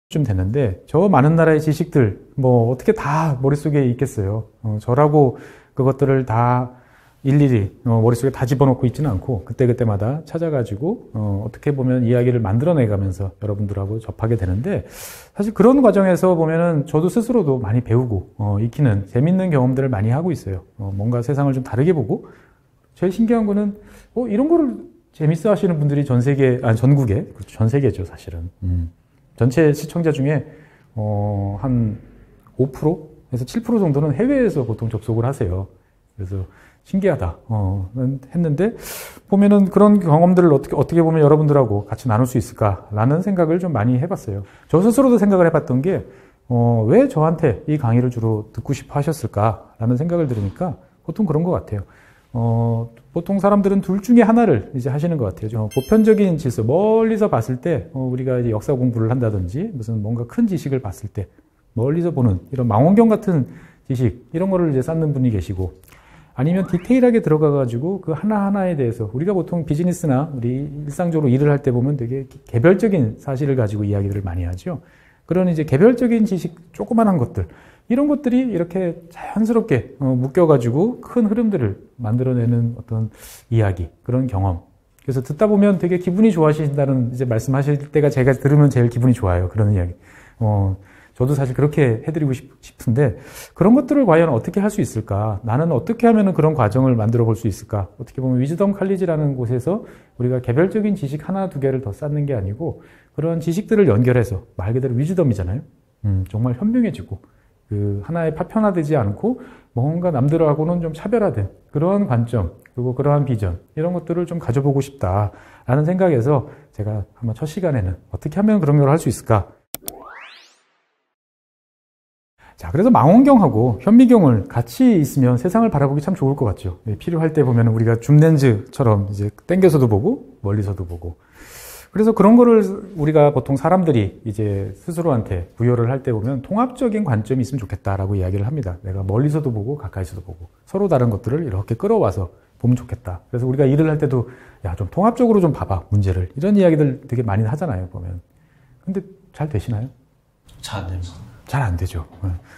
좀 됐는데 저 많은 나라의 지식들 뭐 어떻게 다 머릿속에 있겠어요. 저라고 그것들을 다 일일이 머릿속에 다 집어넣고 있지는 않고 그때그때마다 찾아가지고 어떻게 보면 이야기를 만들어내가면서 여러분들하고 접하게 되는데 사실 그런 과정에서 보면은 저도 스스로도 많이 배우고 익히는 재밌는 경험들을 많이 하고 있어요. 뭔가 세상을 좀 다르게 보고 제일 신기한 거는 이런 거를 재밌어 하시는 분들이 전 세계, 아니 전국에, 전 세계죠 사실은. 전체 시청자 중에 한 5%에서 7% 정도는 해외에서 보통 접속을 하세요. 그래서 신기하다 했는데 보면은 그런 경험들을 어떻게 보면 여러분들하고 같이 나눌 수 있을까라는 생각을 좀 많이 해봤어요. 저 스스로도 생각을 해봤던 게 왜 저한테 이 강의를 주로 듣고 싶어 하셨을까라는 생각을 들으니까 보통 그런 것 같아요. 보통 사람들은 둘 중에 하나를 이제 하시는 것 같아요. 보편적인 질서, 멀리서 봤을 때, 우리가 이제 역사 공부를 한다든지, 무슨 뭔가 큰 지식을 봤을 때, 멀리서 보는 이런 망원경 같은 지식, 이런 거를 이제 쌓는 분이 계시고, 아니면 디테일하게 들어가가지고 그 하나하나에 대해서, 우리가 보통 비즈니스나 우리 일상적으로 일을 할 때 보면 되게 개별적인 사실을 가지고 이야기들을 많이 하죠. 그런 이제 개별적인 지식, 조그만한 것들, 이런 것들이 이렇게 자연스럽게 묶여가지고 큰 흐름들을 만들어내는 어떤 이야기, 그런 경험. 그래서 듣다 보면 되게 기분이 좋아지신다는 이제 말씀하실 때가 제가 들으면 제일 기분이 좋아요. 그런 이야기. 저도 사실 그렇게 해드리고 싶은데 그런 것들을 과연 어떻게 할 수 있을까? 나는 어떻게 하면 그런 과정을 만들어 볼 수 있을까? 어떻게 보면 위즈덤 칼리지라는 곳에서 우리가 개별적인 지식 하나 두 개를 더 쌓는 게 아니고 그런 지식들을 연결해서 말 그대로 위즈덤이잖아요. 정말 현명해지고 그 하나에 파편화되지 않고 뭔가 남들하고는 좀 차별화된 그러한 관점 그리고 그러한 비전 이런 것들을 좀 가져보고 싶다라는 생각에서 제가 한번 첫 시간에는 어떻게 하면 그런 걸 할 수 있을까? 자, 그래서 망원경하고 현미경을 같이 있으면 세상을 바라보기 참 좋을 것 같죠. 필요할 때 보면 우리가 줌렌즈처럼 이제 땡겨서도 보고 멀리서도 보고. 그래서 그런 거를 우리가 보통 사람들이 이제 스스로한테 부여를 할 때 보면 통합적인 관점이 있으면 좋겠다라고 이야기를 합니다. 내가 멀리서도 보고 가까이서도 보고 서로 다른 것들을 이렇게 끌어와서 보면 좋겠다. 그래서 우리가 일을 할 때도 야, 좀 통합적으로 좀 봐봐, 문제를. 이런 이야기들 되게 많이 하잖아요, 보면. 근데 잘 되시나요? 잘 안 됩니다. 잘 안 되죠.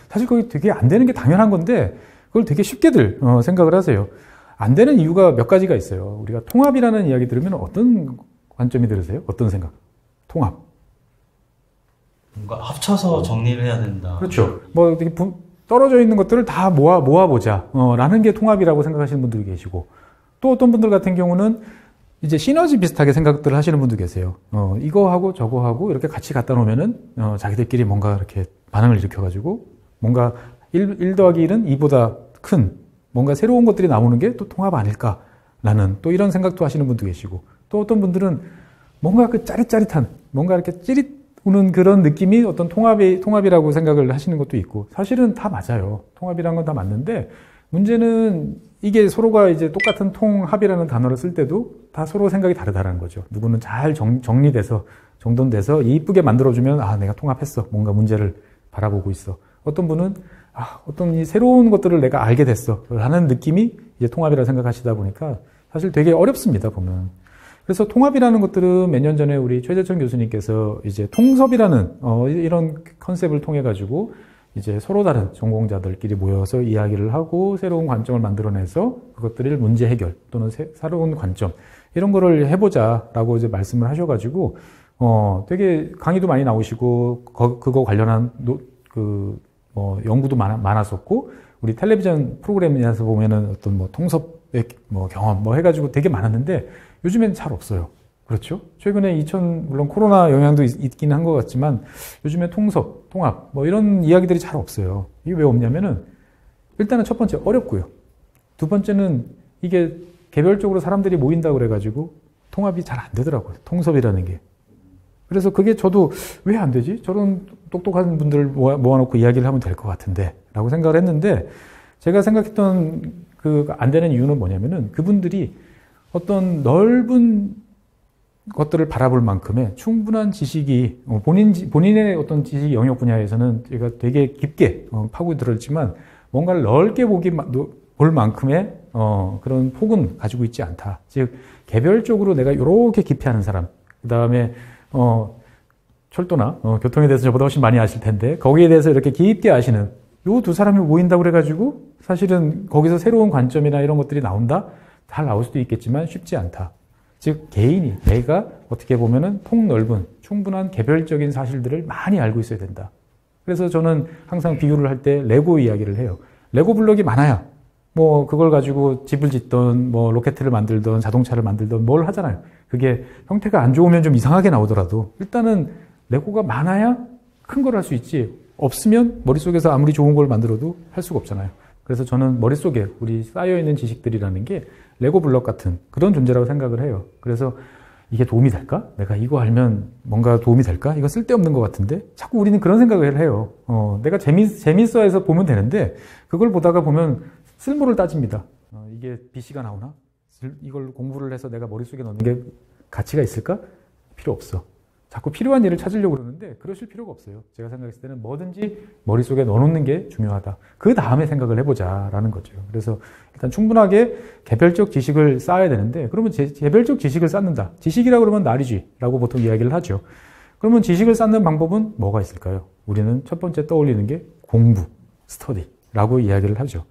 사실 그게 되게 안 되는 게 당연한 건데 그걸 되게 쉽게들 생각을 하세요. 안 되는 이유가 몇 가지가 있어요. 우리가 통합이라는 이야기 들으면 어떤 관점이 들으세요? 어떤 생각? 통합. 뭔가 합쳐서 정리를 해야 된다. 그렇죠. 뭐 되게 떨어져 있는 것들을 다 모아보자 라는 게 통합이라고 생각하시는 분들이 계시고 또 어떤 분들 같은 경우는 이제 시너지 비슷하게 생각들을 하시는 분도 계세요. 이거하고 저거하고 이렇게 같이 갖다 놓으면은 자기들끼리 뭔가 이렇게 반응을 일으켜가지고 뭔가 1 더하기 1은 2보다 큰 뭔가 새로운 것들이 나오는 게 또 통합 아닐까라는 또 이런 생각도 하시는 분도 계시고 또 어떤 분들은 뭔가 그 짜릿짜릿한 뭔가 이렇게 찌릿 오는 그런 느낌이 어떤 통합이라고 생각을 하시는 것도 있고 사실은 다 맞아요. 통합이란 건 다 맞는데 문제는 이게 서로가 이제 똑같은 통합이라는 단어를 쓸 때도 다 서로 생각이 다르다는 거죠. 누구는 잘 정리돼서 정돈돼서 이쁘게 만들어주면 아 내가 통합했어. 뭔가 문제를 바라보고 있어. 어떤 분은 어떤 이 새로운 것들을 내가 알게 됐어 라는 느낌이 이제 통합이라고 생각하시다 보니까 사실 되게 어렵습니다 보면. 그래서 통합이라는 것들은 몇 년 전에 우리 최재천 교수님께서 이제 통섭이라는 이런 컨셉을 통해 가지고 이제 서로 다른 전공자들끼리 모여서 이야기를 하고 새로운 관점을 만들어내서 그것들을 문제 해결 또는 새로운 관점 이런 거를 해보자라고 이제 말씀을 하셔가지고 되게 강의도 많이 나오시고 그거 관련한 연구도 많았었고 우리 텔레비전 프로그램에서 보면은 어떤 뭐 통섭의 경험 해가지고 되게 많았는데 요즘엔 잘 없어요. 그렇죠? 최근에 물론 코로나 영향도 있긴 한 것 같지만 요즘에 통섭, 통합 이런 이야기들이 잘 없어요. 이게 왜 없냐면은 일단은 첫 번째 어렵고요. 두 번째는 이게 개별적으로 사람들이 모인다고 그래가지고 통합이 잘 안 되더라고요. 통섭이라는 게. 그래서 그게 저도 왜 안 되지? 저런 똑똑한 분들을 모아놓고 이야기를 하면 될 것 같은데 라고 생각을 했는데 제가 생각했던 안 되는 이유는 뭐냐면은 그분들이 어떤 넓은 것들을 바라볼 만큼의 충분한 지식이 본인의 어떤 지식 영역 분야에서는 제가 되게 깊게 파고들었지만 뭔가를 넓게 볼 만큼의 그런 폭은 가지고 있지 않다. 즉 개별적으로 내가 이렇게 깊이 하는 사람, 그 다음에 철도나 교통에 대해서 저보다 훨씬 많이 아실 텐데 거기에 대해서 이렇게 깊게 아시는 요 두 사람이 모인다고 그래가지고 사실은 거기서 새로운 관점이나 이런 것들이 나온다? 잘 나올 수도 있겠지만 쉽지 않다. 즉 개인이 내가 어떻게 보면은 폭넓은 충분한 개별적인 사실들을 많이 알고 있어야 된다. 그래서 저는 항상 비유를 할 때 레고 이야기를 해요. 레고 블록이 많아야 뭐 그걸 가지고 집을 짓던 뭐 로켓을 만들던 자동차를 만들던 뭘 하잖아요. 그게 형태가 안 좋으면 좀 이상하게 나오더라도 일단은 레고가 많아야 큰 걸 할 수 있지. 없으면 머릿속에서 아무리 좋은 걸 만들어도 할 수가 없잖아요. 그래서 저는 머릿속에 우리 쌓여있는 지식들이라는 게 레고 블록 같은 그런 존재라고 생각을 해요. 그래서 이게 도움이 될까? 내가 이거 알면 뭔가 도움이 될까? 이거 쓸데없는 것 같은데? 자꾸 우리는 그런 생각을 해요. 내가 재밌어 해서 보면 되는데 그걸 보다가 보면 쓸모를 따집니다. 이게 BC가 나오나? 이걸 공부를 해서 내가 머릿속에 넣는 게 가치가 있을까? 필요 없어. 자꾸 필요한 일을 찾으려고 그러는데 그러실 필요가 없어요. 제가 생각했을 때는 뭐든지 머릿속에 넣어놓는 게 중요하다. 그 다음에 생각을 해보자라는 거죠. 그래서 일단 충분하게 개별적 지식을 쌓아야 되는데 그러면 개별적 지식을 쌓는다. 지식이라고 그러면 나리쥐라고 보통 이야기를 하죠. 그러면 지식을 쌓는 방법은 뭐가 있을까요? 우리는 첫 번째 떠올리는 게 공부, 스터디라고 이야기를 하죠.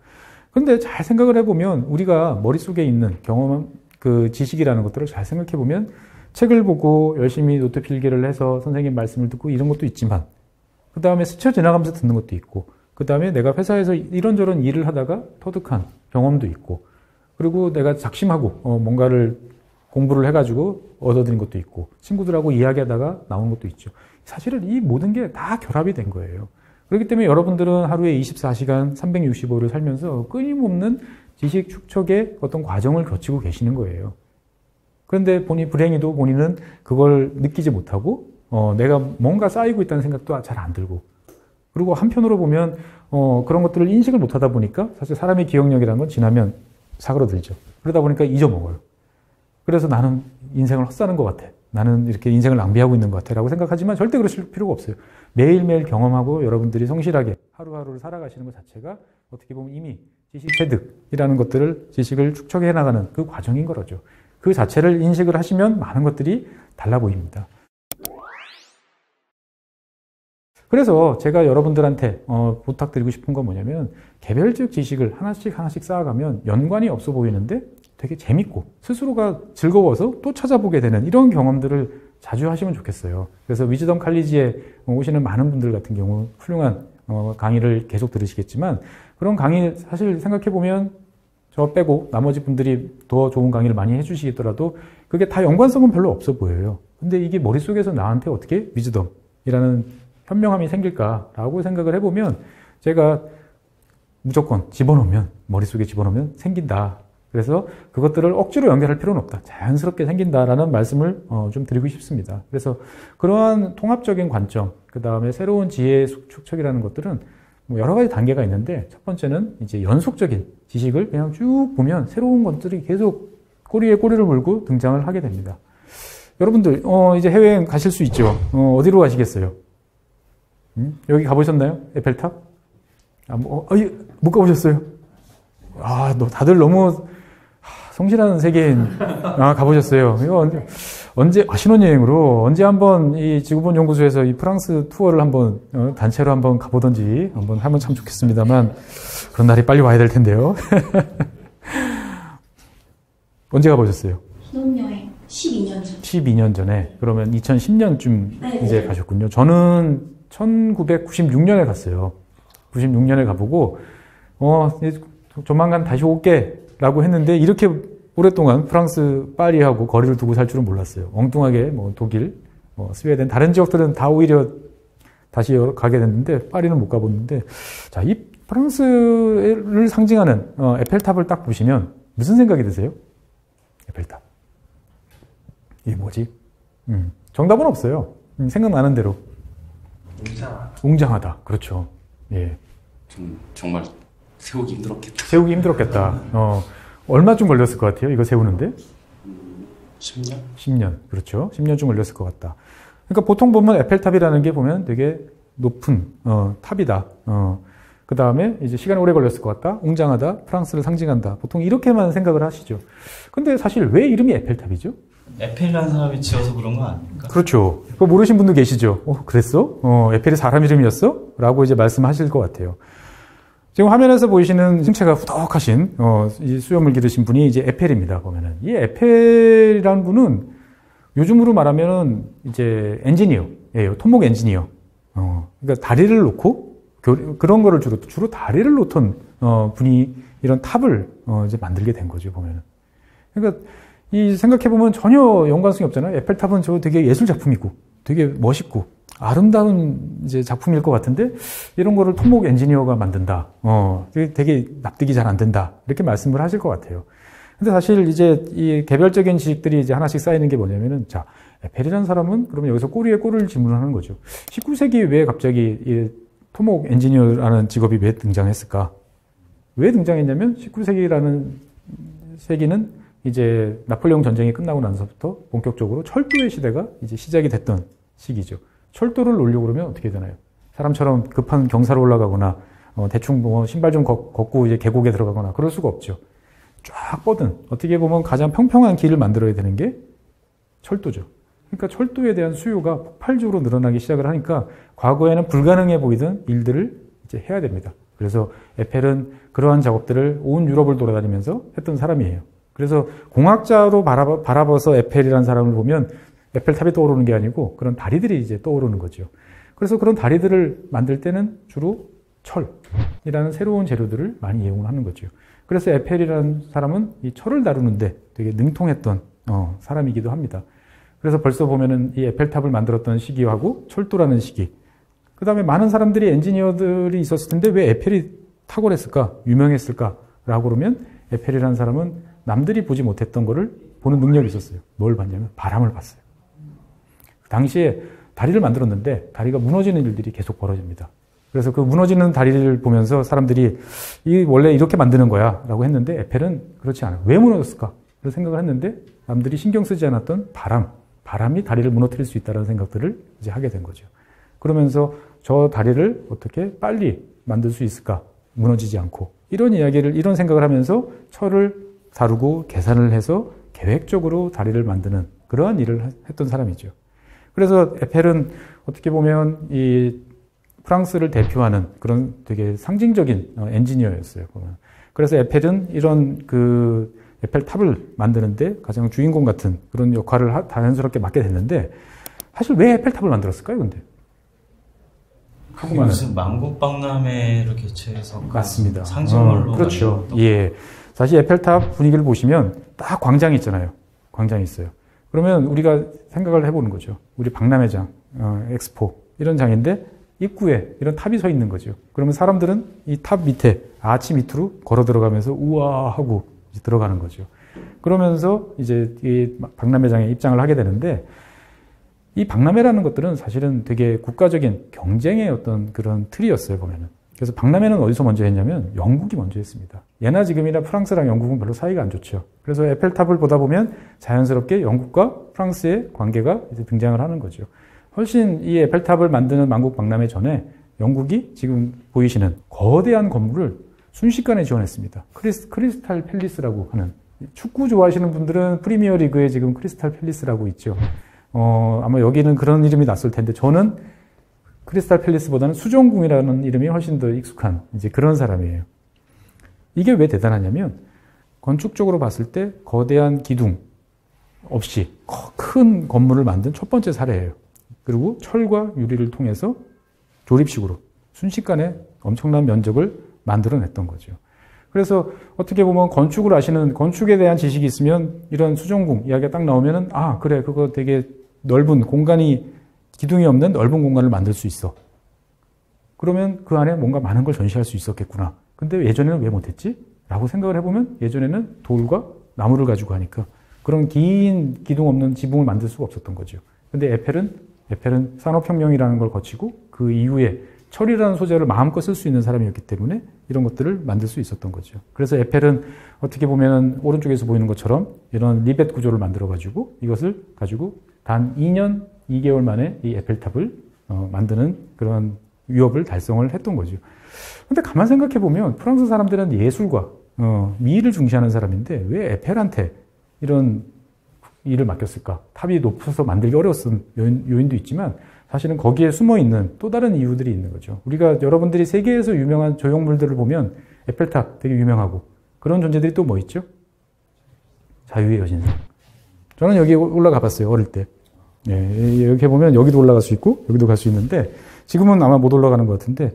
그런데 잘 생각을 해보면 우리가 머릿속에 있는 경험한 그 지식이라는 것들을 잘 생각해보면 책을 보고 열심히 노트 필기를 해서 선생님 말씀을 듣고 이런 것도 있지만 그 다음에 스쳐 지나가면서 듣는 것도 있고 그 다음에 내가 회사에서 이런저런 일을 하다가 터득한 경험도 있고 그리고 내가 작심하고 뭔가를 공부를 해가지고 얻어들인 것도 있고 친구들하고 이야기하다가 나온 것도 있죠. 사실은 이 모든 게 다 결합이 된 거예요. 그렇기 때문에 여러분들은 하루에 24시간 365일을 살면서 끊임없는 지식 축적의 어떤 과정을 거치고 계시는 거예요. 그런데 불행히도 본인은 그걸 느끼지 못하고 내가 뭔가 쌓이고 있다는 생각도 잘 안 들고 그리고 한편으로 보면 그런 것들을 인식을 못하다 보니까 사실 사람의 기억력이라는 건 지나면 사그러들죠. 그러다 보니까 잊어먹어요. 그래서 나는 인생을 헛사는 것 같아. 나는 이렇게 인생을 낭비하고 있는 것 같아 라고 생각하지만 절대 그러실 필요가 없어요. 매일매일 경험하고 여러분들이 성실하게 하루하루를 살아가시는 것 자체가 어떻게 보면 이미 지식 체득이라는 지식을 축적해 나가는 그 과정인 거죠. 그 자체를 인식을 하시면 많은 것들이 달라 보입니다. 그래서 제가 여러분들한테 부탁드리고 싶은 건 뭐냐면 개별적 지식을 하나씩 쌓아가면 연관이 없어 보이는데 되게 재밌고 스스로가 즐거워서 또 찾아보게 되는 이런 경험들을 자주 하시면 좋겠어요. 그래서 위즈덤 칼리지에 오시는 많은 분들 같은 경우 훌륭한 강의를 계속 들으시겠지만 그런 강의 사실 생각해보면 저 빼고 나머지 분들이 더 좋은 강의를 많이 해주시더라도 그게 다 연관성은 별로 없어 보여요. 근데 이게 머릿속에서 나한테 어떻게 위즈덤이라는 현명함이 생길까라고 생각을 해보면 제가 무조건 머릿속에 집어넣으면 생긴다. 그래서 그것들을 억지로 연결할 필요는 없다. 자연스럽게 생긴다라는 말씀을 좀 드리고 싶습니다. 그래서 그러한 통합적인 관점, 그 다음에 새로운 지혜의 축적이라는 것들은 뭐 여러 가지 단계가 있는데 첫 번째는 이제 연속적인 지식을 그냥 쭉 보면 새로운 것들이 계속 꼬리에 꼬리를 물고 등장을 하게 됩니다. 여러분들 이제 해외여행 가실 수 있죠. 어디로 가시겠어요? 여기 가보셨나요? 에펠탑? 못 가보셨어요? 다들 너무 성실한 세계인 가보셨어요. 이거 언제 신혼여행으로 언제 한번 이 지구본 연구소에서 이 프랑스 투어를 한번 단체로 한번 가보던지 한번 하면 참 좋겠습니다만 그런 날이 빨리 와야 될 텐데요. 언제 가보셨어요? 신혼여행 12년 전. 12년 전에. 그러면 2010년쯤 네. 이제 가셨군요. 저는 1996년에 갔어요. 96년에 가보고 이제 조만간 다시 올게라고 했는데 이렇게 오랫동안 프랑스 파리하고 거리를 두고 살 줄은 몰랐어요. 엉뚱하게 뭐 독일, 스웨덴 다른 지역들은 다 오히려 다시 가게 됐는데 파리는 못 가봤는데 자, 이 프랑스를 상징하는 에펠탑을 딱 보시면 무슨 생각이 드세요? 에펠탑. 이게 뭐지? 정답은 없어요. 생각나는 대로. 웅장하다. 그렇죠. 예. 정말 세우기 힘들었겠다. 세우기 힘들었겠다. 얼마쯤 걸렸을 것 같아요? 이거 세우는데? 10년? 10년. 그렇죠. 10년쯤 걸렸을 것 같다. 그러니까 보통 보면 에펠탑이라는 게 보면 되게 높은 탑이다. 그 다음에 이제 시간이 오래 걸렸을 것 같다. 웅장하다. 프랑스를 상징한다. 보통 이렇게만 생각을 하시죠. 근데 사실 왜 이름이 에펠탑이죠? 에펠이라는 사람이 지어서 그런 거 아닙니까? 그렇죠. 그거 모르신 분도 계시죠? 그랬어? 에펠이 사람 이름이었어? 라고 이제 말씀하실 것 같아요. 지금 화면에서 보이시는 신체가 후덕하신, 이 수염을 기르신 분이 이제 에펠입니다, 보면은. 이 에펠이라는 분은 요즘으로 말하면은 이제 엔지니어예요. 토목 엔지니어. 그러니까 다리를 놓고, 그런 거를 주로 다리를 놓던, 분이 이런 탑을, 이제 만들게 된 거죠, 보면은. 그러니까, 생각해보면 전혀 연관성이 없잖아요. 에펠탑은 저 되게 예술 작품이고, 되게 멋있고, 아름다운 이제 작품일 것 같은데, 이런 거를 토목 엔지니어가 만든다. 되게 납득이 잘 안 된다. 이렇게 말씀을 하실 것 같아요. 근데 사실 이제 이 개별적인 지식들이 이제 하나씩 쌓이는 게 뭐냐면은, 자, 에펠이라는 사람은 그러면 여기서 꼬리에 꼬리를 질문하는 거죠. 19세기에 왜 갑자기 이 토목 엔지니어라는 직업이 왜 등장했을까? 왜 등장했냐면, 19세기라는 세기는 이제 나폴레옹 전쟁이 끝나고 나서부터 본격적으로 철도의 시대가 이제 시작이 됐던 시기죠. 철도를 놓으려고 그러면 어떻게 되나요? 사람처럼 급한 경사로 올라가거나, 대충 뭐 신발 좀 걷고 이제 계곡에 들어가거나 그럴 수가 없죠. 쫙 뻗은, 어떻게 보면 가장 평평한 길을 만들어야 되는 게 철도죠. 그러니까 철도에 대한 수요가 폭발적으로 늘어나기 시작을 하니까 과거에는 불가능해 보이던 일들을 이제 해야 됩니다. 그래서 에펠은 그러한 작업들을 온 유럽을 돌아다니면서 했던 사람이에요. 그래서 공학자로 바라봐서 에펠이라는 사람을 보면 에펠탑이 떠오르는 게 아니고 그런 다리들이 이제 떠오르는 거죠. 그래서 그런 다리들을 만들 때는 주로 철이라는 새로운 재료들을 많이 이용하는 거죠. 그래서 에펠이라는 사람은 이 철을 다루는데 되게 능통했던 사람이기도 합니다. 그래서 벌써 보면은 이 에펠탑을 만들었던 시기하고 철도라는 시기, 그 다음에 많은 사람들이 엔지니어들이 있었을 텐데 왜 에펠이 탁월했을까, 유명했을까라고 그러면 에펠이라는 사람은 남들이 보지 못했던 거를 보는 능력이 있었어요. 뭘 봤냐면 바람을 봤어요. 당시에 다리를 만들었는데 다리가 무너지는 일들이 계속 벌어집니다. 그래서 그 무너지는 다리를 보면서 사람들이 원래 이렇게 만드는 거야 라고 했는데 에펠은 그렇지 않아요. 왜 무너졌을까? 그런 생각을 했는데 남들이 신경 쓰지 않았던 바람이 다리를 무너뜨릴 수 있다는 생각들을 이제 하게 된 거죠. 그러면서 저 다리를 어떻게 빨리 만들 수 있을까? 무너지지 않고. 이런 생각을 하면서 철을 다루고 계산을 해서 계획적으로 다리를 만드는 그러한 일을 했던 사람이죠. 그래서 에펠은 어떻게 보면 이 프랑스를 대표하는 그런 되게 상징적인 엔지니어였어요. 보면. 그래서 에펠은 이런 그 에펠탑을 만드는데 가장 주인공 같은 그런 역할을 자연스럽게 맡게 됐는데 사실 왜 에펠탑을 만들었을까요, 근데? 그게 무슨 만국박람회를 개최해서 맞습니다. 상징물로 그렇죠. 예. 사실 에펠탑 분위기를 보시면 딱 광장이 있잖아요. 광장이 있어요. 그러면 우리가 생각을 해보는 거죠. 우리 박람회장, 엑스포 이런 장인데 입구에 이런 탑이 서 있는 거죠. 그러면 사람들은 이 탑 밑에 아치 밑으로 걸어 들어가면서 우와 하고 이제 들어가는 거죠. 그러면서 이제 이 박람회장에 입장을 하게 되는데 이 박람회라는 것들은 사실은 되게 국가적인 경쟁의 어떤 그런 틀이었어요, 보면은. 그래서 박람회는 어디서 먼저 했냐면 영국이 먼저 했습니다. 예나 지금이나 프랑스랑 영국은 별로 사이가 안 좋죠. 그래서 에펠탑을 보다 보면 자연스럽게 영국과 프랑스의 관계가 이제 등장을 하는 거죠. 훨씬 이 에펠탑을 만드는 만국 박람회 전에 영국이 지금 보이시는 거대한 건물을 순식간에 지어냈습니다. 크리스탈 팰리스라고 하는, 축구 좋아하시는 분들은 프리미어 리그에 지금 크리스탈 팰리스라고 있죠. 아마 여기는 그런 이름이 났을 텐데 저는 크리스탈 팰리스보다는 수정궁이라는 이름이 훨씬 더 익숙한 이제 그런 사람이에요. 이게 왜 대단하냐면 건축적으로 봤을 때 거대한 기둥 없이 큰 건물을 만든 첫 번째 사례예요. 그리고 철과 유리를 통해서 조립식으로 순식간에 엄청난 면적을 만들어냈던 거죠. 그래서 어떻게 보면 건축을 아시는, 건축에 대한 지식이 있으면 이런 수정궁 이야기가 딱 나오면은 아 그래 그거 되게 넓은 공간이, 기둥이 없는 넓은 공간을 만들 수 있어. 그러면 그 안에 뭔가 많은 걸 전시할 수 있었겠구나. 근데 예전에는 왜 못했지? 라고 생각을 해보면 예전에는 돌과 나무를 가지고 하니까 그런 긴 기둥 없는 지붕을 만들 수가 없었던 거죠. 근데 에펠은 산업혁명이라는 걸 거치고 그 이후에 철이라는 소재를 마음껏 쓸 수 있는 사람이었기 때문에 이런 것들을 만들 수 있었던 거죠. 그래서 에펠은 어떻게 보면 오른쪽에서 보이는 것처럼 이런 리벳 구조를 만들어가지고 이것을 가지고 단 2년 2개월 만에 이 에펠탑을 만드는 그런 위협을 달성을 했던 거죠. 근데 가만 생각해 보면 프랑스 사람들은 예술과 미를 중시하는 사람인데 왜 에펠한테 이런 일을 맡겼을까? 탑이 높아서 만들기 어려웠던 요인도 있지만 사실은 거기에 숨어 있는 또 다른 이유들이 있는 거죠. 우리가 여러분들이 세계에서 유명한 조형물들을 보면 에펠탑 되게 유명하고 그런 존재들이 또 뭐 있죠? 자유의 여신상. 저는 여기 올라가 봤어요. 어릴 때. 예, 이렇게 보면 여기도 올라갈 수 있고 여기도 갈 수 있는데 지금은 아마 못 올라가는 것 같은데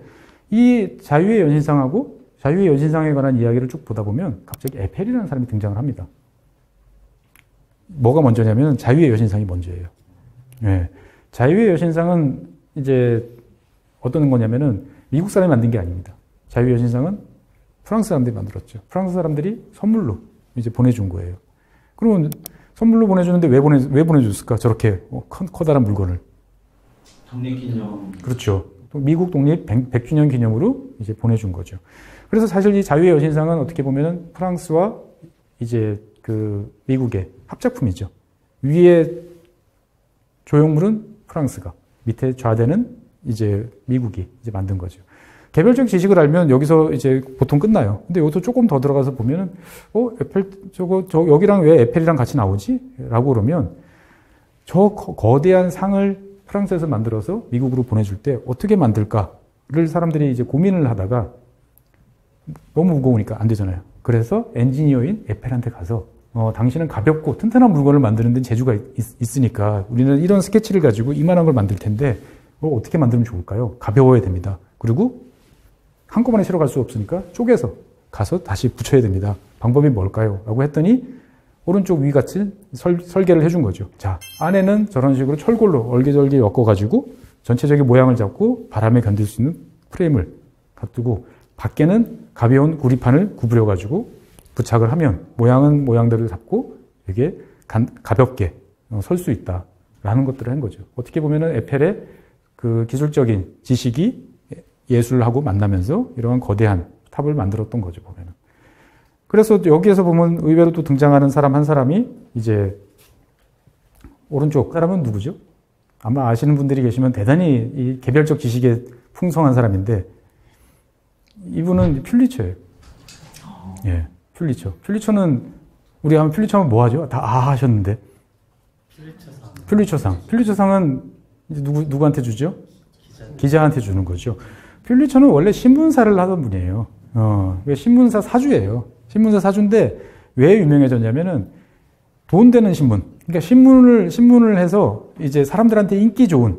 이 자유의 여신상하고 자유의 여신상에 관한 이야기를 쭉 보다 보면 갑자기 에펠이라는 사람이 등장을 합니다. 뭐가 먼저냐면 자유의 여신상이 먼저예요. 예. 자유의 여신상은 이제 어떤 거냐면은 미국 사람이 만든 게 아닙니다. 자유의 여신상은 프랑스 사람들이 만들었죠. 프랑스 사람들이 선물로 이제 보내준 거예요. 그러면 선물로 보내주는데 왜 보내줬을까? 저렇게 커다란 물건을. 독립기념. 그렇죠. 미국 독립 100주년 기념으로 이제 보내준 거죠. 그래서 사실 이 자유의 여신상은 어떻게 보면은 프랑스와 이제 그 미국의 합작품이죠. 위에 조형물은 프랑스가, 밑에 좌대는 이제 미국이 이제 만든 거죠. 개별적 지식을 알면 여기서 이제 보통 끝나요. 근데 여기서 조금 더 들어가서 보면은, 에펠, 여기랑 왜 에펠이랑 같이 나오지? 라고 그러면, 저 거대한 상을 프랑스에서 만들어서 미국으로 보내줄 때 어떻게 만들까를 사람들이 이제 고민을 하다가 너무 무거우니까 안 되잖아요. 그래서 엔지니어인 에펠한테 가서, 당신은 가볍고 튼튼한 물건을 만드는 데는 재주가 있으니까 우리는 이런 스케치를 가지고 이만한 걸 만들 텐데, 어떻게 만들면 좋을까요? 가벼워야 됩니다. 그리고 한꺼번에 실어갈 수 없으니까 쪼개서 가서 다시 붙여야 됩니다. 방법이 뭘까요? 라고 했더니 오른쪽 위 같이 설계를 해준 거죠. 자, 안에는 저런 식으로 철골로 얼개절개 엮어가지고 전체적인 모양을 잡고 바람에 견딜 수 있는 프레임을 갖두고 밖에는 가벼운 구리판을 구부려가지고 부착을 하면 모양은 모양대로 잡고 이게 가볍게 설 수 있다라는 것들을 한 거죠. 어떻게 보면은 에펠의 그 기술적인 지식이 예술하고 만나면서 이러한 거대한 탑을 만들었던 거죠, 보면은. 그래서 여기에서 보면 의외로 또 등장하는 사람 한 사람이 이제 오른쪽 사람은 누구죠? 아마 아시는 분들이 계시면 대단히 이 개별적 지식에 풍성한 사람인데 이분은 퓰리처예요. 예, 퓰리처. 퓰리처는 우리 하면 퓰리처는 뭐 하죠? 다 하셨는데. 퓰리처상. 퓰리처상은 이제 누구한테 주죠? 기자한테 주는 거죠. 퓰리처는 원래 신문사를 하던 분이에요. 신문사 사주예요. 신문사 사주인데 왜 유명해졌냐면은 돈 되는 신문. 그러니까 신문을 해서 이제 사람들한테 인기 좋은,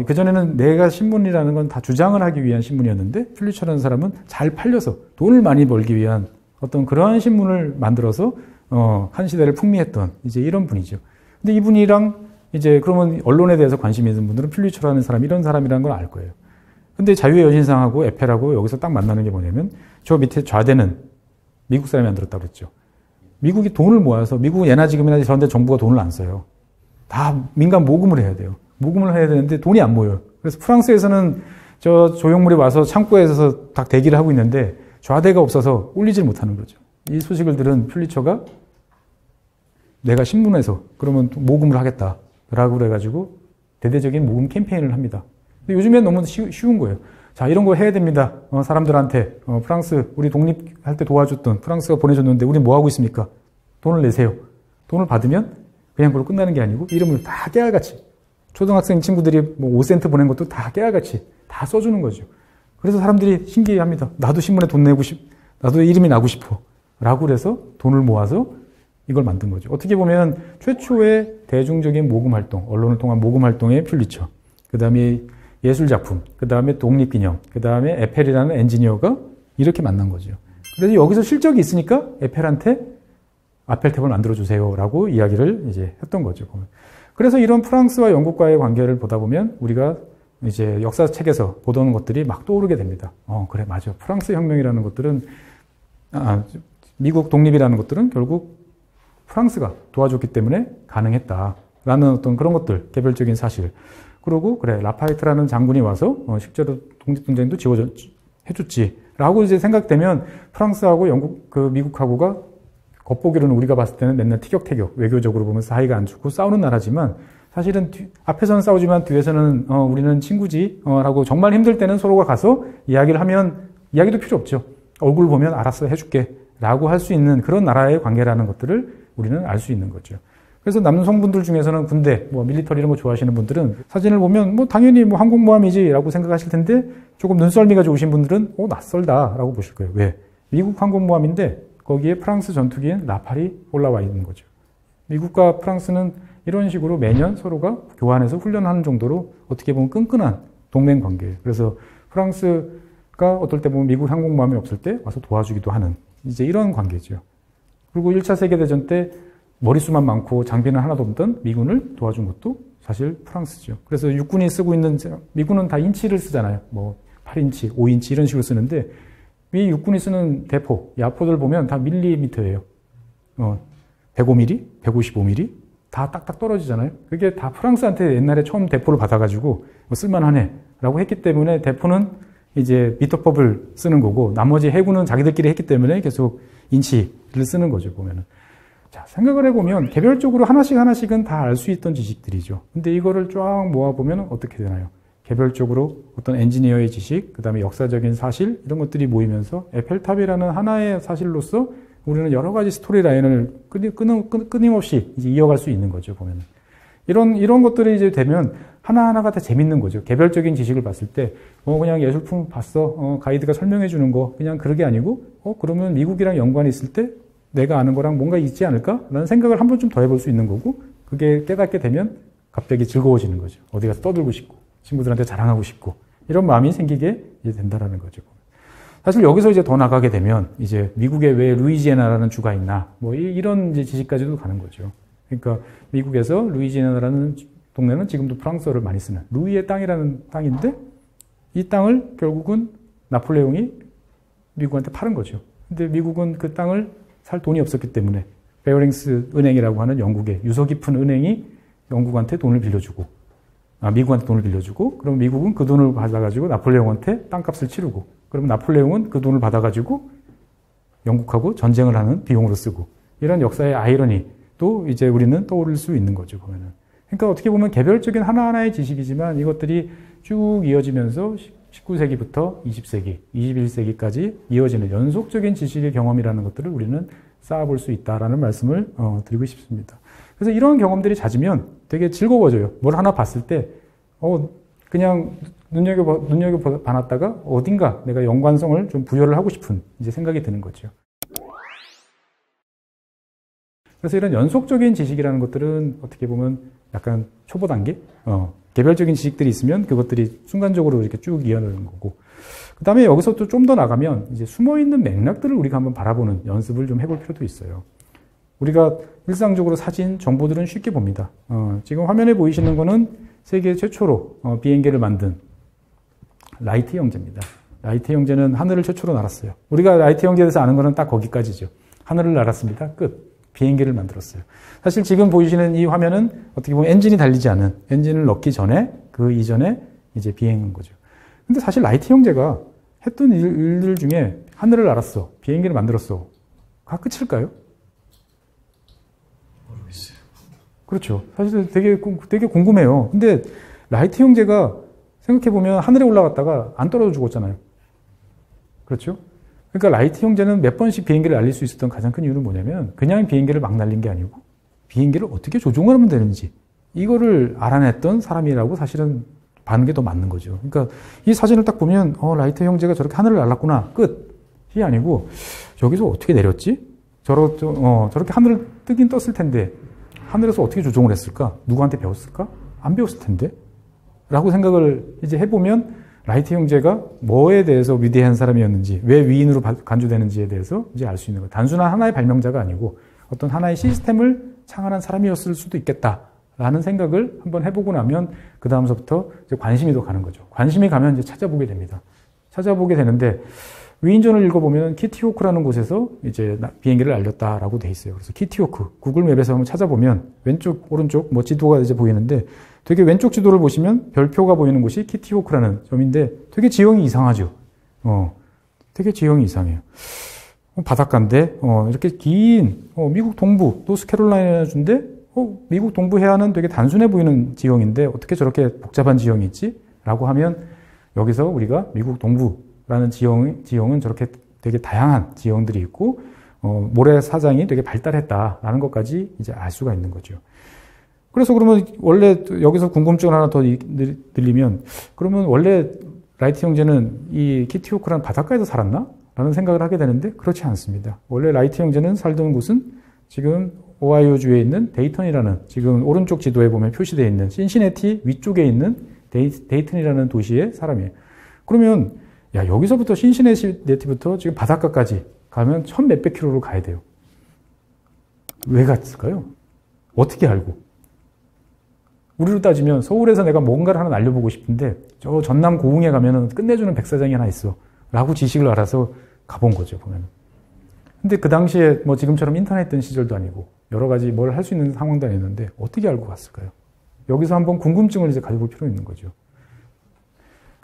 그전에는 내가 신문이라는 건 다 주장을 하기 위한 신문이었는데 퓰리처라는 사람은 잘 팔려서 돈을 많이 벌기 위한 어떤 그러한 신문을 만들어서, 한 시대를 풍미했던 이제 이런 분이죠. 근데 이분이랑 이제 그러면 언론에 대해서 관심이 있는 분들은 퓰리처라는 사람, 이런 사람이라는 걸 알 거예요. 근데 자유의 여신상하고 에펠하고 여기서 딱 만나는 게 뭐냐면 저 밑에 좌대는 미국 사람이 만들었다고 그랬죠. 미국이 돈을 모아서 미국은 예나 지금이나 저런데 정부가 돈을 안 써요. 다 민간 모금을 해야 돼요. 모금을 해야 되는데 돈이 안 모여요. 그래서 프랑스에서는 저 조형물이 와서 창고에서 딱 대기를 하고 있는데 좌대가 없어서 올리질 못하는 거죠. 이 소식을 들은 퓰리처가 내가 신문에서 그러면 모금을 하겠다라고 그래가지고 대대적인 모금 캠페인을 합니다. 근데 요즘엔 너무 쉬운 거예요. 자, 이런 거 해야 됩니다. 사람들한테, 프랑스, 우리 독립할 때 도와줬던 프랑스가 보내줬는데, 우리 뭐 하고 있습니까? 돈을 내세요. 돈을 받으면 그냥 그걸로 끝나는 게 아니고, 이름을 다 깨알같이, 초등학생 친구들이 뭐 5센트 보낸 것도 다 깨알같이 다 써주는 거죠. 그래서 사람들이 신기해 합니다. 나도 신문에 돈 내고 나도 이름이 나고 싶어. 라고 그래서 돈을 모아서 이걸 만든 거죠. 어떻게 보면 최초의 대중적인 모금 활동, 언론을 통한 모금 활동의 퓰리처. 그 다음에 예술작품, 그 다음에 독립기념, 그 다음에 에펠이라는 엔지니어가 이렇게 만난 거죠. 그래서 여기서 실적이 있으니까 에펠한테 아펠탑을 만들어주세요 라고 이야기를 이제 했던 거죠. 그래서 이런 프랑스와 영국과의 관계를 보다 보면 우리가 이제 역사책에서 보던 것들이 막 떠오르게 됩니다. 그래, 맞아. 프랑스 혁명이라는 것들은, 미국 독립이라는 것들은 결국 프랑스가 도와줬기 때문에 가능했다라는 어떤 그런 것들, 개별적인 사실. 그러고 그래, 라파에트라는 장군이 와서 실제로 독립분쟁도 해줬지라고 이제 생각되면 프랑스하고 영국, 미국하고가 겉보기로는 우리가 봤을 때는 맨날 티격태격, 외교적으로 보면 사이가 안 좋고 싸우는 나라지만 사실은 앞에서는 싸우지만 뒤에서는 우리는 친구지라고 정말 힘들 때는 서로가 가서 이야기를 하면 이야기도 필요 없죠. 얼굴 보면 알았어 해줄게 라고 할 수 있는 그런 나라의 관계라는 것들을 우리는 알 수 있는 거죠. 그래서 남성분들 중에서는 군대, 뭐 밀리터리 이런 거 좋아하시는 분들은 사진을 보면 뭐 당연히 뭐 항공모함이지라고 생각하실 텐데 조금 눈썰미가 좋으신 분들은 낯설다라고 보실 거예요. 왜? 미국 항공모함인데 거기에 프랑스 전투기인 라팔이 올라와 있는 거죠. 미국과 프랑스는 이런 식으로 매년 서로가 교환해서 훈련하는 정도로 어떻게 보면 끈끈한 동맹 관계예요. 그래서 프랑스가 어떨 때 보면 미국 항공모함이 없을 때 와서 도와주기도 하는 이제 이런 관계죠. 그리고 1차 세계대전 때 머릿수만 많고 장비는 하나도 없던 미군을 도와준 것도 사실 프랑스죠. 그래서 육군이 쓰고 있는, 미군은 다 인치를 쓰잖아요. 뭐 8인치, 5인치 이런 식으로 쓰는데 미 육군이 쓰는 대포, 야포들 보면 다 밀리미터예요. 105mm, 155mm 다 딱딱 떨어지잖아요. 그게 다 프랑스한테 옛날에 처음 대포를 받아가지고 쓸만하네 라고 했기 때문에 대포는 이제 미터법을 쓰는 거고 나머지 해군은 자기들끼리 했기 때문에 계속 인치를 쓰는 거죠, 보면은. 자, 생각을 해보면 개별적으로 하나씩은 다 알 수 있던 지식들이죠. 근데 이거를 쫙 모아보면 어떻게 되나요? 개별적으로 어떤 엔지니어의 지식, 그 다음에 역사적인 사실, 이런 것들이 모이면서 에펠탑이라는 하나의 사실로서 우리는 여러 가지 스토리 라인을 끊임없이 이제 이어갈 수 있는 거죠, 보면. 이런 것들이 이제 되면 하나하나가 다 재밌는 거죠. 개별적인 지식을 봤을 때, 그냥 예술품 봤어. 가이드가 설명해 주는 거. 그냥 그런 게 아니고, 그러면 미국이랑 연관이 있을 때 내가 아는 거랑 뭔가 있지 않을까? 라는 생각을 한 번쯤 더 해볼 수 있는 거고, 그게 깨닫게 되면 갑자기 즐거워지는 거죠. 어디 가서 떠들고 싶고, 친구들한테 자랑하고 싶고, 이런 마음이 생기게 이제 된다라는 거죠. 사실 여기서 이제 더 나가게 되면, 이제 미국에 왜 루이지애나라는 주가 있나, 뭐 이런 이제 지식까지도 가는 거죠. 그러니까 미국에서 루이지애나라는 동네는 지금도 프랑스어를 많이 쓰는 루이의 땅이라는 땅인데, 이 땅을 결국은 나폴레옹이 미국한테 팔은 거죠. 근데 미국은 그 땅을 살 돈이 없었기 때문에 베어링스 은행이라고 하는 영국의 유서 깊은 은행이 영국한테 돈을 빌려주고, 미국한테 돈을 빌려주고, 그럼 미국은 그 돈을 받아가지고 나폴레옹한테 땅값을 치르고, 그럼 나폴레옹은 그 돈을 받아가지고 영국하고 전쟁을 하는 비용으로 쓰고, 이런 역사의 아이러니도 이제 우리는 떠올릴 수 있는 거죠, 보면은. 그러니까 어떻게 보면 개별적인 하나하나의 지식이지만 이것들이 쭉 이어지면서 19세기부터 20세기, 21세기까지 이어지는 연속적인 지식의 경험이라는 것들을 우리는 쌓아볼 수 있다라는 말씀을 드리고 싶습니다. 그래서 이런 경험들이 잦으면 되게 즐거워져요. 뭘 하나 봤을 때, 그냥 눈여겨봤다가 어딘가 내가 연관성을 좀 부여를 하고 싶은 이제 생각이 드는 거죠. 그래서 이런 연속적인 지식이라는 것들은 어떻게 보면 약간 초보 단계? 개별적인 지식들이 있으면 그것들이 순간적으로 이렇게 쭉 이어나가는 거고. 그 다음에 여기서 또 좀 더 나가면 이제 숨어있는 맥락들을 우리가 한번 바라보는 연습을 좀 해볼 필요도 있어요. 우리가 일상적으로 사진, 정보들은 쉽게 봅니다. 지금 화면에 보이시는 거는 세계 최초로 비행기를 만든 라이트 형제입니다. 라이트 형제는 하늘을 최초로 날았어요. 우리가 라이트 형제에 대해서 아는 거는 딱 거기까지죠. 하늘을 날았습니다. 끝. 비행기를 만들었어요. 사실 지금 보이시는 이 화면은 어떻게 보면 엔진이 달리지 않은, 엔진을 넣기 전에, 그 이전에 이제 비행한 거죠. 근데 사실 라이트 형제가 했던 일들 중에 하늘을 날았어, 비행기를 만들었어, 가 끝일까요? 모르겠어요. 그렇죠. 사실 되게 궁금해요. 근데 라이트 형제가 생각해보면 하늘에 올라갔다가 안 떨어져 죽었잖아요. 그렇죠? 그러니까 라이트 형제는 몇 번씩 비행기를 날릴 수 있었던 가장 큰 이유는 뭐냐면 그냥 비행기를 막 날린 게 아니고 비행기를 어떻게 조종을 하면 되는지 이거를 알아냈던 사람이라고 사실은 봐는 게 더 맞는 거죠. 그러니까 이 사진을 딱 보면 라이트 형제가 저렇게 하늘을 날랐구나. 끝이 아니고 여기서 어떻게 내렸지? 저렇게 하늘을 뜨긴 떴을 텐데 하늘에서 어떻게 조종을 했을까? 누구한테 배웠을까? 안 배웠을 텐데? 라고 생각을 이제 해보면 라이트 형제가 뭐에 대해서 위대한 사람이었는지, 왜 위인으로 간주되는지에 대해서 이제 알 수 있는 거예요. 단순한 하나의 발명자가 아니고 어떤 하나의 시스템을 창안한 사람이었을 수도 있겠다라는 생각을 한번 해보고 나면 그 다음서부터 이제 관심이 더 가는 거죠. 관심이 가면 이제 찾아보게 됩니다. 찾아보게 되는데 위인전을 읽어보면 키티호크라는 곳에서 이제 비행기를 날렸다라고 돼 있어요. 그래서 키티호크, 구글 맵에서 한번 찾아보면 왼쪽, 오른쪽 뭐 지도가 이제 보이는데 되게 왼쪽 지도를 보시면 별표가 보이는 곳이 키티호크라는 점인데 되게 지형이 이상하죠. 되게 지형이 이상해요. 바닷가인데, 이렇게 긴, 미국 동부, 노스캐롤라이나주인데, 미국 동부 해안은 되게 단순해 보이는 지형인데 어떻게 저렇게 복잡한 지형이 있지? 라고 하면 여기서 우리가 미국 동부라는 지형은 저렇게 되게 다양한 지형들이 있고, 모래사장이 되게 발달했다라는 것까지 이제 알 수가 있는 거죠. 그래서 그러면 원래 여기서 궁금증을 하나 더 들리면 그러면 원래 라이트 형제는 이 키티호크라는 바닷가에서 살았나? 라는 생각을 하게 되는데 그렇지 않습니다. 원래 라이트 형제는 살던 곳은 지금 오하이오주에 있는 데이턴이라는 지금 오른쪽 지도에 보면 표시되어 있는 신시내티 위쪽에 있는 데이턴이라는 도시의 사람이에요. 그러면 야 여기서부터 신시내티부터 지금 바닷가까지 가면 1000몇백 킬로로 가야 돼요. 왜 갔을까요? 어떻게 알고? 우리로 따지면 서울에서 내가 뭔가를 하나 날려보고 싶은데 저 전남 고흥에 가면은 끝내주는 백사장이 하나 있어 라고 지식을 알아서 가본 거죠, 보면. 근데 그 당시에 뭐 지금처럼 인터넷 뜬 시절도 아니고 여러 가지 뭘 할 수 있는 상황도 아니었는데 어떻게 알고 갔을까요? 여기서 한번 궁금증을 이제 가져볼 필요가 있는 거죠.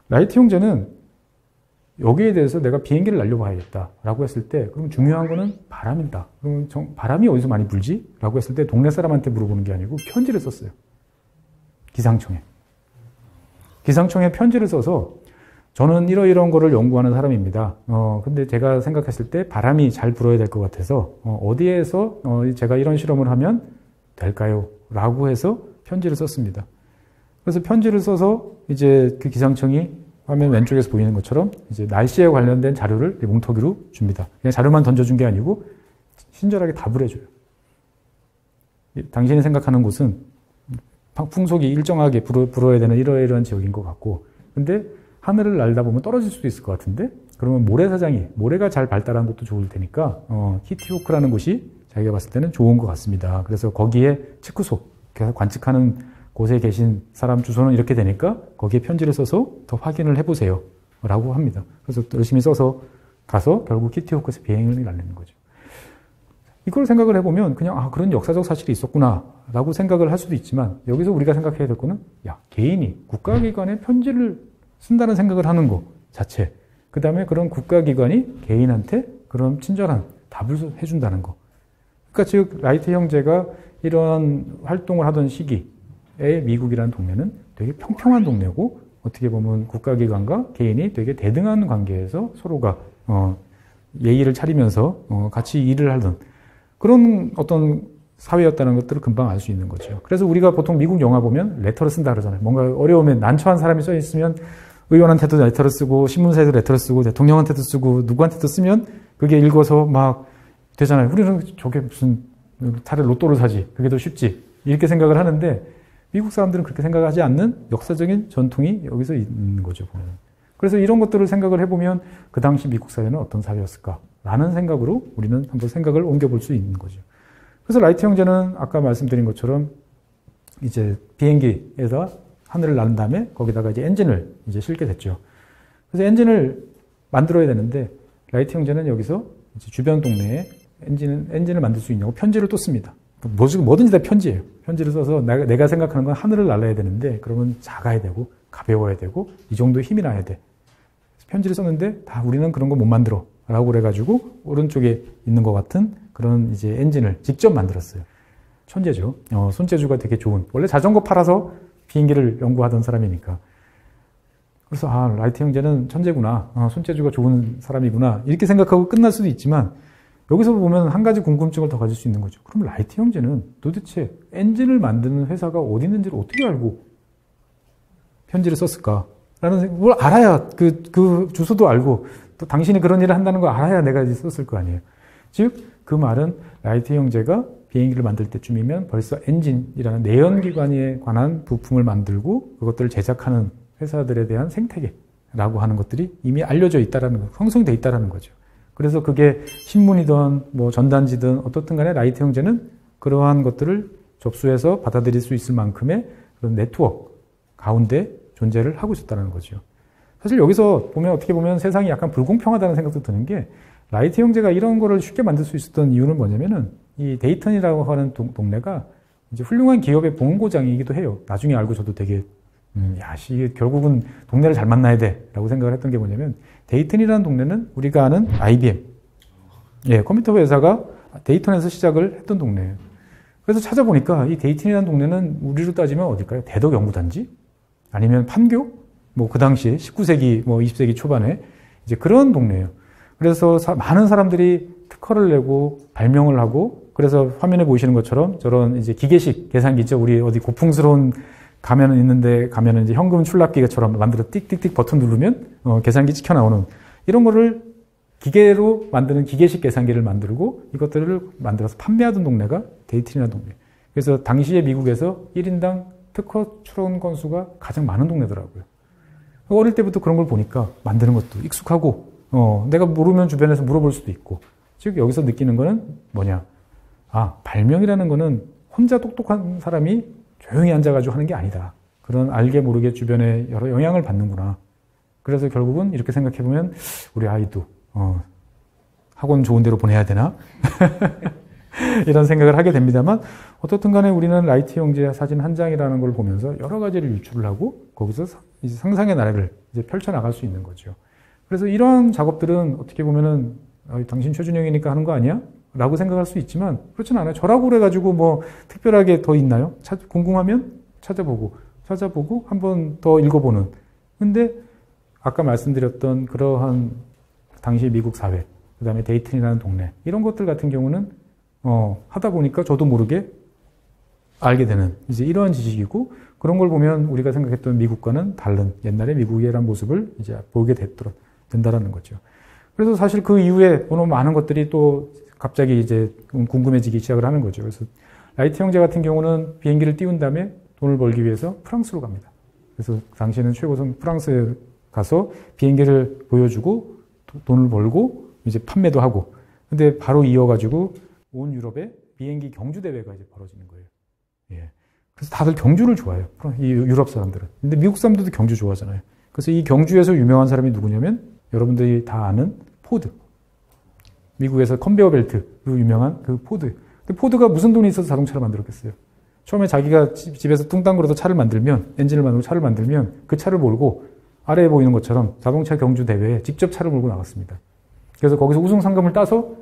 라이트 형제는 여기에 대해서 내가 비행기를 날려봐야겠다라고 했을 때 그럼 중요한 거는 바람이다. 그럼 바람이 어디서 많이 불지? 라고 했을 때 동네 사람한테 물어보는 게 아니고 편지를 썼어요. 기상청에. 기상청에 편지를 써서 저는 이러이러한 거를 연구하는 사람입니다. 근데 제가 생각했을 때 바람이 잘 불어야 될 것 같아서 어디에서 제가 이런 실험을 하면 될까요? 라고 해서 편지를 썼습니다. 그래서 편지를 써서 이제 그 기상청이 화면 왼쪽에서 보이는 것처럼 이제 날씨에 관련된 자료를 뭉터기로 줍니다. 그냥 자료만 던져준 게 아니고 친절하게 답을 해줘요. 당신이 생각하는 곳은 풍속이 일정하게 불어야 되는 이러이러한 지역인 것 같고 근데 하늘을 날다 보면 떨어질 수도 있을 것 같은데 그러면 모래가 잘 발달한 곳도 좋을 테니까 키티호크라는 곳이 자기가 봤을 때는 좋은 것 같습니다. 그래서 거기에 체크소 관측하는 곳에 계신 사람 주소는 이렇게 되니까 거기에 편지를 써서 더 확인을 해보세요 라고 합니다. 그래서 열심히 써서 가서 결국 키티호크에서 비행을 날리는 거죠. 이걸 생각을 해보면 그냥 그런 역사적 사실이 있었구나 라고 생각을 할 수도 있지만 여기서 우리가 생각해야 될 거는 개인이 국가기관에 편지를 쓴다는 생각을 하는 것 자체 그 다음에 그런 국가기관이 개인한테 그런 친절한 답을 해준다는 거. 그러니까 즉 라이트 형제가 이런 활동을 하던 시기에 미국이라는 동네는 되게 평평한 동네고 어떻게 보면 국가기관과 개인이 되게 대등한 관계에서 서로가 예의를 차리면서 같이 일을 하던 그런 어떤 사회였다는 것들을 금방 알 수 있는 거죠. 그래서 우리가 보통 미국 영화 보면 레터를 쓴다 그러잖아요. 뭔가 어려우면 난처한 사람이 써 있으면 의원한테도 레터를 쓰고 신문사에도 레터를 쓰고 대통령한테도 쓰고 누구한테도 쓰면 그게 읽어서 막 되잖아요. 우리는 저게 무슨 차라리 로또를 사지 그게 더 쉽지 이렇게 생각을 하는데 미국 사람들은 그렇게 생각하지 않는 역사적인 전통이 여기서 있는 거죠. 보면. 그래서 이런 것들을 생각을 해보면 그 당시 미국 사회는 어떤 사회였을까라는 생각으로 우리는 한번 생각을 옮겨볼 수 있는 거죠. 그래서 라이트 형제는 아까 말씀드린 것처럼 이제 비행기에서 하늘을 나른 다음에 거기다가 이제 엔진을 이제 실게 됐죠. 그래서 엔진을 만들어야 되는데 라이트 형제는 여기서 이제 주변 동네에 엔진을 만들 수 있냐고 편지를 또 씁니다. 뭐든지 다 편지예요. 편지를 써서 내가 생각하는 건 하늘을 날아야 되는데 그러면 작아야 되고 가벼워야 되고 이 정도 힘이 나야 돼. 편지를 썼는데 다 우리는 그런 거 못 만들어 라고 그래가지고 오른쪽에 있는 것 같은 그런 이제 엔진을 직접 만들었어요. 천재죠. 손재주가 되게 좋은. 원래 자전거 팔아서 비행기를 연구하던 사람이니까. 그래서 라이트 형제는 천재구나. 손재주가 좋은 사람이구나. 이렇게 생각하고 끝날 수도 있지만 여기서 보면 한 가지 궁금증을 더 가질 수 있는 거죠. 그럼 라이트 형제는 도대체 엔진을 만드는 회사가 어디 있는지를 어떻게 알고 편지를 썼을까? 라는 뭘 알아야 그 주소도 알고 또 당신이 그런 일을 한다는 걸 알아야 내가 썼을 거 아니에요. 즉 그 말은 라이트 형제가 비행기를 만들 때쯤이면 벌써 엔진이라는 내연기관에 관한 부품을 만들고 그것들을 제작하는 회사들에 대한 생태계라고 하는 것들이 이미 알려져 있다라는 거, 형성돼 있다라는 거죠. 그래서 그게 신문이든 뭐 전단지든 어떻든 간에 라이트 형제는 그러한 것들을 접수해서 받아들일 수 있을 만큼의 그런 네트워크 가운데 존재를 하고 있었다는 거죠. 사실 여기서 보면 어떻게 보면 세상이 약간 불공평하다는 생각도 드는 게 라이트 형제가 이런 거를 쉽게 만들 수 있었던 이유는 뭐냐면은 이 데이턴이라고 하는 동네가 이제 훌륭한 기업의 본고장이기도 해요. 나중에 알고 저도 되게 결국은 동네를 잘 만나야 돼라고 생각을 했던 게 뭐냐면 데이턴이라는 동네는 우리가 아는 IBM, 컴퓨터 회사가 데이턴에서 시작을 했던 동네예요. 그래서 찾아보니까 이 데이턴이라는 동네는 우리로 따지면 어딜까요? 대덕연구단지? 아니면 판교? 뭐 그 당시에 19세기, 뭐 20세기 초반에 이제 그런 동네예요. 그래서 많은 사람들이 특허를 내고 발명을 하고 그래서 화면에 보이시는 것처럼 저런 이제 기계식 계산기죠. 우리 어디 고풍스러운 가면은 있는데 가면은 이제 현금 출납기계처럼 만들어 띡띡띡 버튼 누르면 계산기 찍혀 나오는 이런 거를 기계로 만드는 기계식 계산기를 만들고 이것들을 만들어서 판매하던 동네가 데이트리나 동네. 그래서 당시에 미국에서 1인당 특허 출원 건수가 가장 많은 동네더라고요. 어릴 때부터 그런 걸 보니까 만드는 것도 익숙하고 내가 모르면 주변에서 물어볼 수도 있고 즉 여기서 느끼는 거는 뭐냐. 아, 발명이라는 거는 혼자 똑똑한 사람이 조용히 앉아가지고 하는 게 아니다. 그런 알게 모르게 주변에 여러 영향을 받는구나. 그래서 결국은 이렇게 생각해보면 우리 아이도 학원 좋은 데로 보내야 되나? 이런 생각을 하게 됩니다만 어떻든 간에 우리는 라이트 형제의 사진 한 장이라는 걸 보면서 여러 가지를 유출을 하고 거기서 이제 상상의 나래를 이제 펼쳐나갈 수 있는 거죠. 그래서 이런 작업들은 어떻게 보면은 당신 최준영이니까 하는 거 아니야? 라고 생각할 수 있지만 그렇진 않아요. 저라고 그래가지고 뭐 특별하게 더 있나요? 궁금하면 찾아보고 한번 더 읽어보는. 근데 아까 말씀드렸던 그러한 당시 미국 사회, 그 다음에 데이튼이라는 동네 이런 것들 같은 경우는 하다 보니까 저도 모르게 알게 되는 이제 이러한 지식이고 그런 걸 보면 우리가 생각했던 미국과는 다른 옛날의 미국이란 모습을 이제 보게 된다라는 거죠. 그래서 사실 그 이후에 너무 많은 것들이 또 갑자기 이제 궁금해지기 시작을 하는 거죠. 그래서 라이트 형제 같은 경우는 비행기를 띄운 다음에 돈을 벌기 위해서 프랑스로 갑니다. 그래서 당시에는 최고선 프랑스에 가서 비행기를 보여주고 돈을 벌고 이제 판매도 하고 근데 바로 이어가지고 온 유럽에 비행기 경주 대회가 이제 벌어지는 거예요. 예. 그래서 다들 경주를 좋아해요. 이 유럽 사람들은. 근데 미국 사람들도 경주 좋아하잖아요. 그래서 이 경주에서 유명한 사람이 누구냐면 여러분들이 다 아는 포드. 미국에서 컨베어 벨트로 유명한 그 포드. 근데 포드가 무슨 돈이 있어서 자동차를 만들었겠어요? 처음에 자기가 집에서 뚱땅 그려서 차를 만들면, 엔진을 만들고 차를 만들면 그 차를 몰고 아래에 보이는 것처럼 자동차 경주 대회에 직접 차를 몰고 나갔습니다. 그래서 거기서 우승 상금을 따서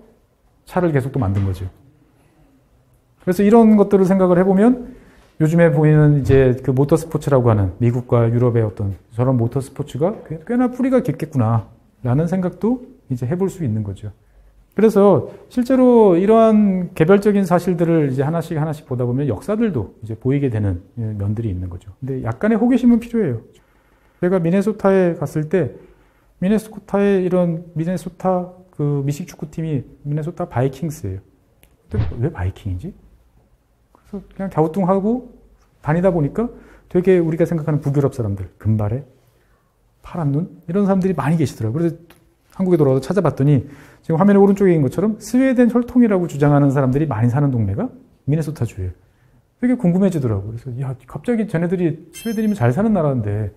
차를 계속 또 만든 거죠. 그래서 이런 것들을 생각을 해보면 요즘에 보이는 이제 그 모터 스포츠라고 하는 미국과 유럽의 어떤 저런 모터 스포츠가 꽤나 뿌리가 깊겠구나라는 생각도 이제 해볼 수 있는 거죠. 그래서 실제로 이러한 개별적인 사실들을 이제 하나씩 보다 보면 역사들도 이제 보이게 되는 면들이 있는 거죠. 근데 약간의 호기심은 필요해요. 제가 미네소타에 갔을 때 미네소타의 이런 미네소타 그 미식 축구팀이 미네소타 바이킹스예요. 근데 왜 바이킹이지? 그래서 그냥 갸우뚱하고 다니다 보니까 되게 우리가 생각하는 북유럽 사람들, 금발에 파란 눈 이런 사람들이 많이 계시더라고요. 그래서 한국에 돌아와서 찾아봤더니 지금 화면의 오른쪽에 있는 것처럼 스웨덴 혈통이라고 주장하는 사람들이 많이 사는 동네가 미네소타 주예요. 되게 궁금해지더라고요. 그래서 야, 갑자기 쟤네들이 스웨덴이면 잘 사는 나라인데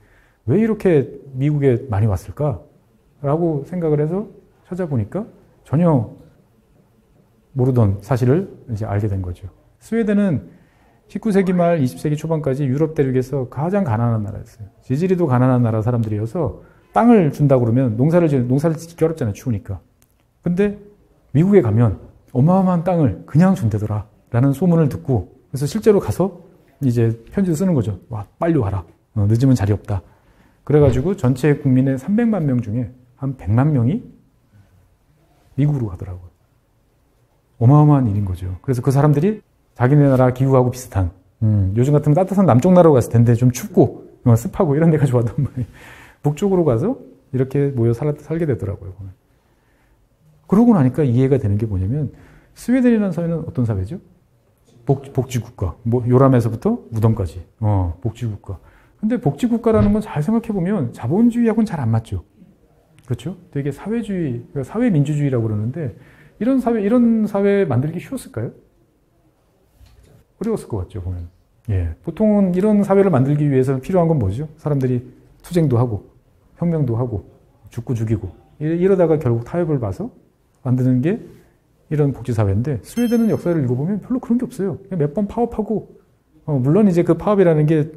왜 이렇게 미국에 많이 왔을까? 라고 생각을 해서 찾아보니까 전혀 모르던 사실을 이제 알게 된 거죠. 스웨덴은 19세기 말 20세기 초반까지 유럽 대륙에서 가장 가난한 나라였어요. 지지리도 가난한 나라 사람들이어서 땅을 준다 그러면 농사를 짓기 어렵잖아요. 추우니까. 근데 미국에 가면 어마어마한 땅을 그냥 준대더라 라는 소문을 듣고 그래서 실제로 가서 이제 편지를 쓰는 거죠. 와, 빨리 와라. 늦으면 자리 없다. 그래가지고 전체 국민의 300만 명 중에 한 100만 명이 미국으로 가더라고요. 어마어마한 일인 거죠. 그래서 그 사람들이 자기네 나라 기후하고 비슷한 요즘 같으면 따뜻한 남쪽 나라로 갔을 텐데 좀 춥고 습하고 이런 데가 좋았단 말이에요. 북쪽으로 가서 이렇게 모여 살게 되더라고요. 그러고 나니까 이해가 되는 게 뭐냐면 스웨덴이라는 사회는 어떤 사회죠? 복지국가. 뭐 요람에서부터 무덤까지. 복지국가. 근데 복지국가라는 건 잘 생각해보면 자본주의하고는 잘 안 맞죠. 그렇죠? 되게 사회주의, 그러니까 사회민주주의라고 그러는데 이런 사회 만들기 쉬웠을까요? 어려웠을 것 같죠, 보면. 예. 보통은 이런 사회를 만들기 위해서 필요한 건 뭐죠? 사람들이 투쟁도 하고, 혁명도 하고, 죽고 죽이고, 이러다가 결국 타협을 봐서 만드는 게 이런 복지사회인데, 스웨덴은 역사를 읽어보면 별로 그런 게 없어요. 그냥 몇 번 파업하고, 물론 이제 그 파업이라는 게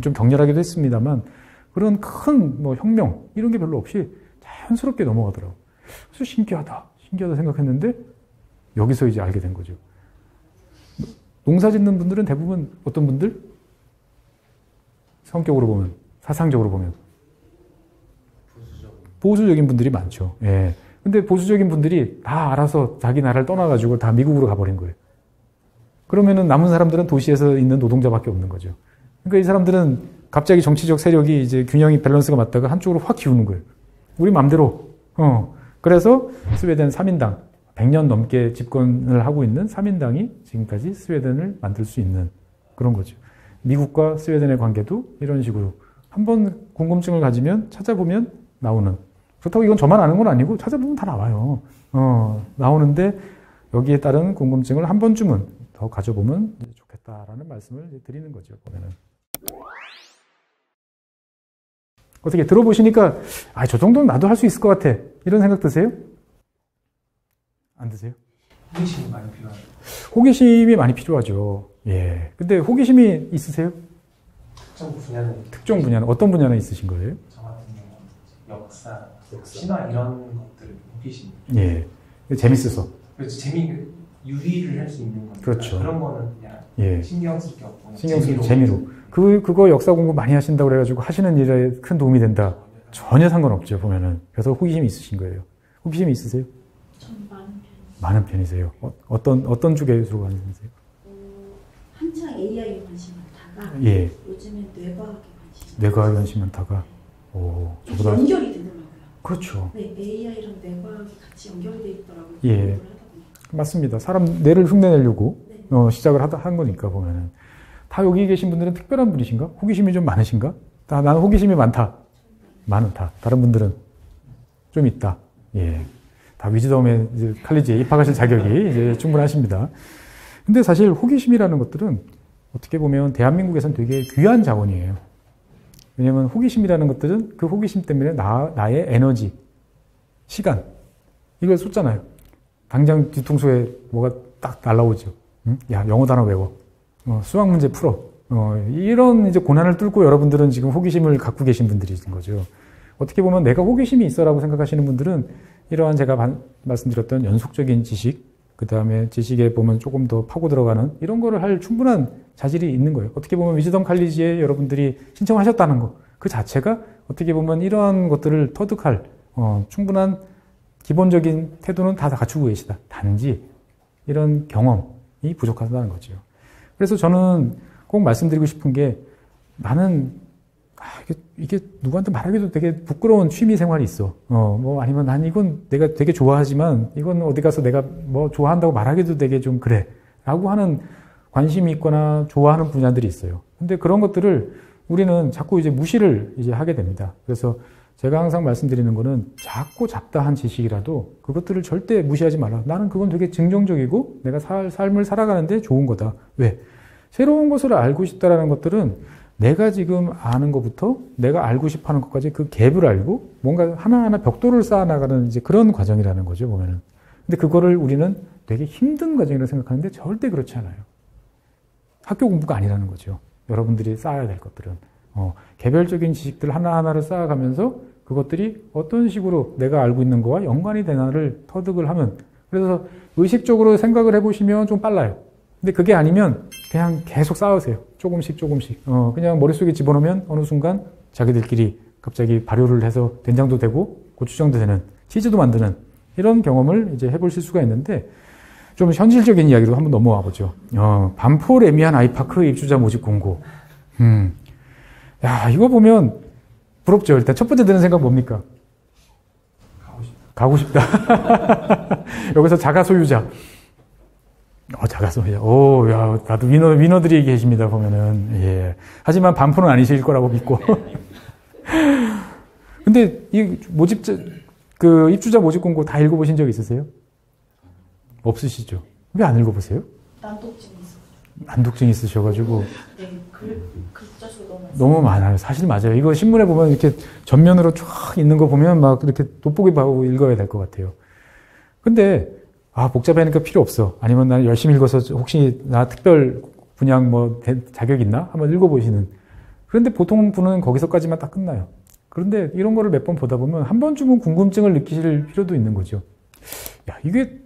좀 격렬하기도 했습니다만, 그런 큰 뭐 혁명, 이런 게 별로 없이 자연스럽게 넘어가더라고요. 그래서 신기하다 생각했는데, 여기서 이제 알게 된 거죠. 농사 짓는 분들은 대부분 어떤 분들? 성격으로 보면, 사상적으로 보면. 보수적인 분들이 많죠. 예. 근데 보수적인 분들이 다 알아서 자기 나라를 떠나가지고 다 미국으로 가버린 거예요. 그러면은 남은 사람들은 도시에서 있는 노동자밖에 없는 거죠. 그러니까 이 사람들은 갑자기 정치적 세력이 이제 균형이 밸런스가 맞다가 한쪽으로 확 기우는 거예요. 우리 맘대로. 그래서 스웨덴 3인당, 100년 넘게 집권을 하고 있는 3인당이 지금까지 스웨덴을 만들 수 있는 그런 거죠. 미국과 스웨덴의 관계도 이런 식으로 한번 궁금증을 가지면 찾아보면 나오는. 그렇다고 이건 저만 아는 건 아니고 찾아보면 다 나와요. 나오는데 여기에 따른 궁금증을 한 번쯤은 더 가져보면 좋겠다라는 말씀을 드리는 거죠. 보면은. 어떻게 들어보시니까 저 정도는 나도 할 수 있을 것 같아. 이런 생각 드세요? 안 드세요? 호기심이 많이 필요하죠. 호기심이 많이 필요하죠. 예. 근데 호기심이 있으세요? 특정 분야는 어떤 분야는 있으신 거예요? 저 같은 경우는 역사, 신화 이런 것들을 호기심. 예. 재밌어서. 그래서 유희를 할 수 있는 거니까. 그렇죠. 그런 거는 그냥 예. 신경 쓸 게 없고 신경 쓰고 재미로. 그거 역사 공부 많이 하신다고 그래가지고 하시는 일에 큰 도움이 된다. 전혀 상관없죠, 보면은. 그래서 호기심이 있으신 거예요. 호기심이 있으세요? 전 많은 편. 많은 편이세요. 어떤 쪽에 주로 관심이세요? 한창 AI에 관심 많다가 예. 요즘엔 뇌과학에 관심. 뇌과학에 관심 많다가. 저보다. 연결이 되더라고요. 그렇죠. 네, AI랑 뇌과학이 같이 연결돼 있더라고요. 예. 공부를 하다 보니까. 맞습니다. 사람 뇌를 흉내내려고 네. 시작을 한 거니까 보면은. 다 여기 계신 분들은 특별한 분이신가? 호기심이 좀 많으신가? 나는 호기심이 많다. 많다. 다른 분들은 좀 있다. 예. 다 위즈덤의 이제 칼리지에 입학하실 자격이 이제 충분하십니다. 근데 사실 호기심이라는 것들은 어떻게 보면 대한민국에서는 되게 귀한 자원이에요. 왜냐면 호기심이라는 것들은 그 호기심 때문에 나의 에너지, 시간, 이걸 쏟잖아요. 당장 뒤통수에 뭐가 딱 날라오죠. 응? 야, 영어 단어 외워. 수학 문제 풀어. 이런 이제 고난을 뚫고 여러분들은 지금 호기심을 갖고 계신 분들이신 거죠. 어떻게 보면 내가 호기심이 있어라고 생각하시는 분들은 이러한 제가 말씀드렸던 연속적인 지식, 그 다음에 지식에 보면 조금 더 파고 들어가는 이런 거를 할 충분한 자질이 있는 거예요. 어떻게 보면 위즈덤 칼리지에 여러분들이 신청하셨다는 거, 그 자체가 어떻게 보면 이러한 것들을 터득할 충분한 기본적인 태도는 다 갖추고 계시다. 단지 이런 경험이 부족하다는 거죠. 그래서 저는 꼭 말씀드리고 싶은 게 나는 이게 누구한테 말하기도 되게 부끄러운 취미 생활이 있어. 아니면 난 이건 내가 되게 좋아하지만 이건 어디 가서 내가 뭐 좋아한다고 말하기도 되게 좀 그래. 라고 하는 관심이 있거나 좋아하는 분야들이 있어요. 근데 그런 것들을 우리는 자꾸 이제 무시를 이제 하게 됩니다. 그래서 제가 항상 말씀드리는 거는 작고 잡다한 지식이라도 그것들을 절대 무시하지 마라. 나는 그건 되게 긍정적이고 내가 삶을 살아가는데 좋은 거다. 왜? 새로운 것을 알고 싶다라는 것들은 내가 지금 아는 것부터 내가 알고 싶어 하는 것까지 그 갭을 알고 뭔가 하나하나 벽돌을 쌓아나가는 이제 그런 과정이라는 거죠, 보면은. 근데 그거를 우리는 되게 힘든 과정이라고 생각하는데 절대 그렇지 않아요. 학교 공부가 아니라는 거죠. 여러분들이 쌓아야 될 것들은. 개별적인 지식들 하나하나를 쌓아가면서 그것들이 어떤 식으로 내가 알고 있는 거와 연관이 되나를 터득을 하면, 그래서 의식적으로 생각을 해보시면 좀 빨라요. 근데 그게 아니면 그냥 계속 쌓으세요. 조금씩. 그냥 머릿속에 집어넣으면 어느 순간 자기들끼리 갑자기 발효를 해서 된장도 되고 고추장도 되는, 치즈도 만드는 이런 경험을 이제 해보실 수가 있는데, 좀 현실적인 이야기로 한번 넘어와 보죠. 반포 레미안 아이파크 입주자 모집 공고. 야, 이거 보면 부럽죠. 일단 첫 번째 드는 생각 뭡니까? 가고 싶다. 여기서 자가 소유자. 자가 소유자. 야, 나도 위너들이 계십니다, 보면은. 예. 하지만 반포는 아니실 거라고 믿고. 근데 이 입주자 모집 공고 다 읽어보신 적 있으세요? 없으시죠? 왜 안 읽어보세요? 난독증이 있어요. 난독증 있으셔가지고. 네, 글자 수가 너무 많아요. 사실 맞아요. 이거 신문에 보면 이렇게 전면으로 쫙 있는 거 보면 막 이렇게 돋보기 하고 읽어야 될 것 같아요. 근데, 복잡하니까 필요 없어. 아니면 나는 열심히 읽어서 혹시 나 특별 분양 자격 있나? 한번 읽어보시는. 그런데 보통 분은 거기서까지만 딱 끝나요. 그런데 이런 거를 몇 번 보다 보면 한 번쯤은 궁금증을 느끼실 필요도 있는 거죠. 야, 이게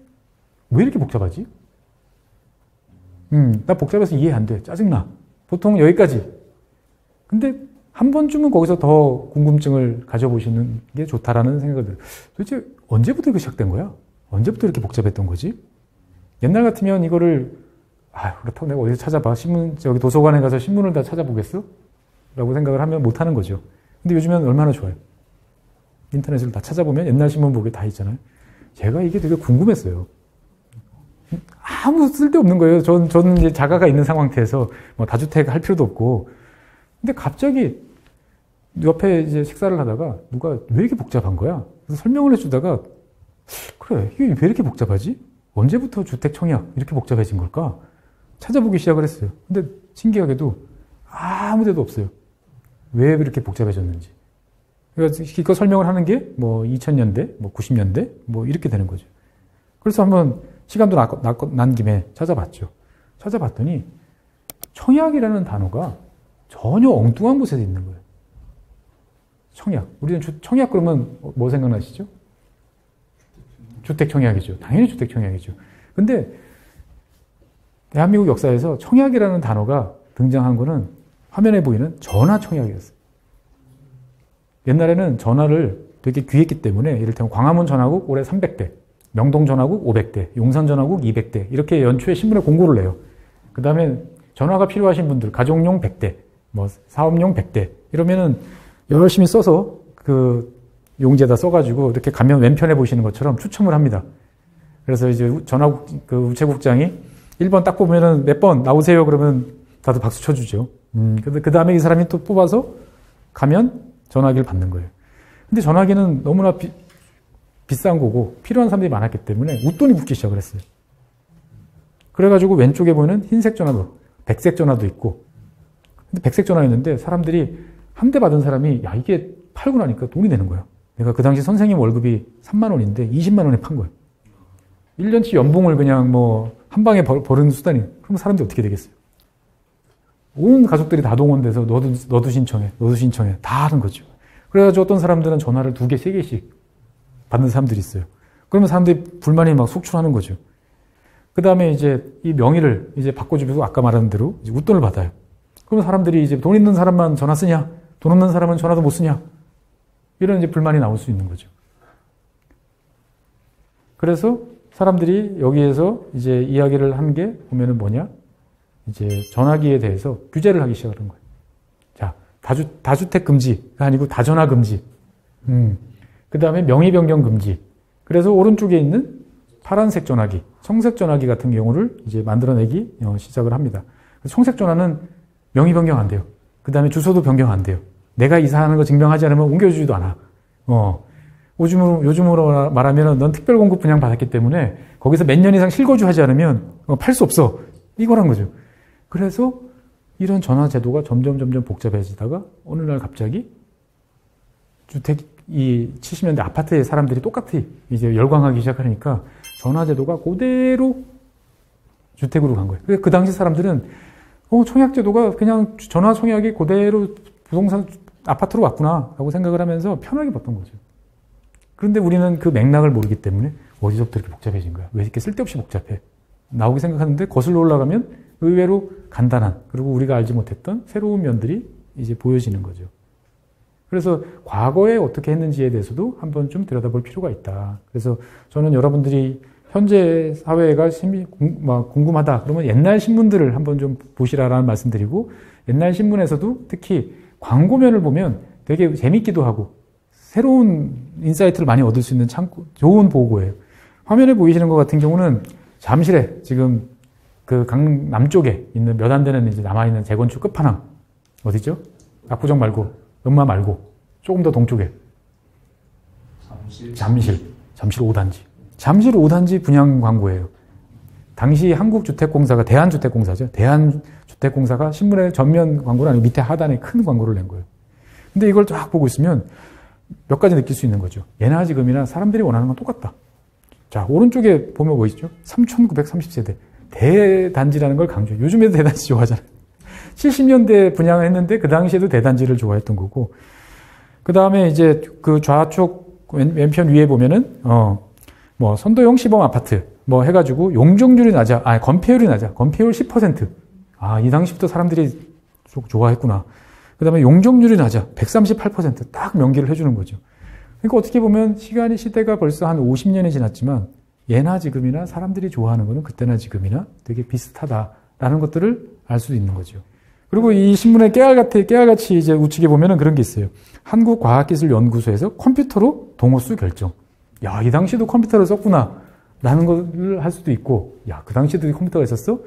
왜 이렇게 복잡하지? 나 복잡해서 이해 안 돼. 짜증나. 보통 여기까지. 근데 한 번쯤은 거기서 더 궁금증을 가져보시는 게 좋다라는 생각을 들어요. 도대체 언제부터 이렇게 시작된 거야? 언제부터 이렇게 복잡했던 거지? 옛날 같으면 이거를 그렇다고 내가 어디서 찾아봐. 여기 도서관에 가서 신문을 다 찾아보겠어? 라고 생각을 하면 못하는 거죠. 근데 요즘엔 얼마나 좋아요. 인터넷을 다 찾아보면 옛날 신문 보기 다 있잖아요. 제가 이게 되게 궁금했어요. 아무 쓸데없는 거예요. 저는 이제 자가가 있는 상태에서 뭐 다주택 할 필요도 없고. 근데 갑자기 옆에 이제 식사를 하다가 누가 왜 이렇게 복잡한 거야? 그래서 설명을 해주다가 그래, 이게 왜 이렇게 복잡하지? 언제부터 주택 청약 이렇게 복잡해진 걸까? 찾아보기 시작을 했어요. 근데 신기하게도 아무 데도 없어요. 왜 이렇게 복잡해졌는지. 그래서 이거 설명을 하는 게 뭐 2000년대, 뭐 90년대, 뭐 이렇게 되는 거죠. 그래서 한번 시간도 난 김에 찾아봤죠. 찾아봤더니 청약이라는 단어가 전혀 엉뚱한 곳에 있는 거예요. 청약. 우리는 청약 그러면 뭐 생각나시죠? 주택 청약이죠. 당연히 주택 청약이죠. 근데 대한민국 역사에서 청약이라는 단어가 등장한 거는 화면에 보이는 전화 청약이었어요. 옛날에는 전화를 되게 귀했기 때문에 이를테면 광화문 전화국 올해 300대, 명동 전화국 500대, 용산 전화국 200대 이렇게 연초에 신문에 공고를 내요. 그 다음에 전화가 필요하신 분들 가족용 100대, 뭐 사업용 100대 이러면은 열심히 써서 그 용지에다 써가지고 이렇게 가면 왼편에 보시는 것처럼 추첨을 합니다. 그래서 이제 전화국 그 우체국장이 1번 딱 보면은 몇 번 나오세요 그러면 다들 박수 쳐주죠. 그 다음에 이 사람이 또 뽑아서 가면 전화기를 받는 거예요. 근데 전화기는 너무나 비싼 거고 필요한 사람들이 많았기 때문에 웃돈이 붙기 시작을 했어요. 그래가지고 왼쪽에 보이는 흰색 전화도, 백색 전화도 있고 근데 백색 전화였는데 사람들이 한 대 받은 사람이 야 이게 팔고 나니까 돈이 되는 거예요. 내가 그 당시 선생님 월급이 3만 원인데 20만 원에 판 거예요. 1년치 연봉을 그냥 뭐 한 방에 버는 수단이 그럼 사람들이 어떻게 되겠어요? 온 가족들이 다 동원돼서 너도 신청해 다 하는 거죠. 그래가지고 어떤 사람들은 전화를 2개, 3개씩 받는 사람들이 있어요. 그러면 사람들이 불만이 막 속출하는 거죠. 그 다음에 이제 이 명의를 이제 바꿔주면서 아까 말한 대로 이제 웃돈을 받아요. 그러면 사람들이 이제 돈 있는 사람만 전화 쓰냐? 돈 없는 사람은 전화도 못 쓰냐? 이런 이제 불만이 나올 수 있는 거죠. 그래서 사람들이 여기에서 이제 이야기를 한 게 보면은 뭐냐? 이제 전화기에 대해서 규제를 하기 시작하는 거예요. 자, 다주택 금지가 아니고 다전화 금지. 그 다음에 명의 변경 금지. 그래서 오른쪽에 있는 파란색 전화기, 청색 전화기 같은 경우를 이제 만들어내기 시작을 합니다. 청색 전화는 명의 변경 안 돼요. 그 다음에 주소도 변경 안 돼요. 내가 이사하는 거 증명하지 않으면 옮겨주지도 않아. 요즘으로 말하면 넌 특별 공급 분양 받았기 때문에 거기서 몇 년 이상 실거주 하지 않으면 팔 수 없어. 이거란 거죠. 그래서 이런 전화 제도가 점점 복잡해지다가 어느 날 갑자기 이 70년대 아파트의 사람들이 똑같이 이제 열광하기 시작하니까 전화 제도가 그대로 주택으로 간 거예요. 그 당시 사람들은 청약 제도가 그냥 전화 청약이 그대로 부동산 아파트로 왔구나 라고 생각을 하면서 편하게 봤던 거죠. 그런데 우리는 그 맥락을 모르기 때문에 어디서부터 이렇게 복잡해진 거야? 왜 이렇게 쓸데없이 복잡해? 나오기 생각하는데 거슬러 올라가면 의외로 간단한 그리고 우리가 알지 못했던 새로운 면들이 이제 보여지는 거죠. 그래서 과거에 어떻게 했는지에 대해서도 한번 좀 들여다볼 필요가 있다. 그래서 저는 여러분들이 현재 사회가 궁금하다. 그러면 옛날 신문들을 한번 좀 보시라라는 말씀드리고 옛날 신문에서도 특히 광고면을 보면 되게 재밌기도 하고 새로운 인사이트를 많이 얻을 수 있는 좋은 보고예요. 화면에 보이시는 것 같은 경우는 잠실에 지금 그 남쪽에 있는 몇 안 되는 이제 남아있는 재건축 끝판왕. 어디죠? 압구정 말고, 음마 말고, 조금 더 동쪽에. 잠실 5단지. 잠실 5단지 분양 광고예요. 당시 한국주택공사가 대한주택공사죠. 대한주택공사가 신문에 전면 광고는 아니고 밑에 하단에 큰 광고를 낸 거예요. 근데 이걸 쫙 보고 있으면 몇 가지 느낄 수 있는 거죠. 예나 지금이나 사람들이 원하는 건 똑같다. 자, 오른쪽에 보면 뭐 있죠? 3,930세대. 대단지라는 걸 강조해요. 요즘에도 대단지 좋아하잖아요. 70년대 분양을 했는데 그 당시에도 대단지를 좋아했던 거고. 그 다음에 이제 그 좌측 왼편 위에 보면은, 뭐 선도형 시범 아파트 뭐 해가지고 용적률이 건폐율이 낮아. 건폐율 10%. 이 당시부터 사람들이 좋아했구나. 그 다음에 용적률이 낮아. 138%딱 명기를 해주는 거죠. 그러니까 어떻게 보면 시대가 벌써 한 50년이 지났지만 예나 지금이나 사람들이 좋아하는 거는 그때나 지금이나 되게 비슷하다라는 것들을 알 수 있는 거죠. 그리고 이 신문에 깨알같이 이제 우측에 보면은 그런 게 있어요. 한국과학기술연구소에서 컴퓨터로 동호수 결정. 야, 이 당시도 컴퓨터를 썼구나. 라는 걸 할 수도 있고, 야, 그 당시에도 컴퓨터가 있었어?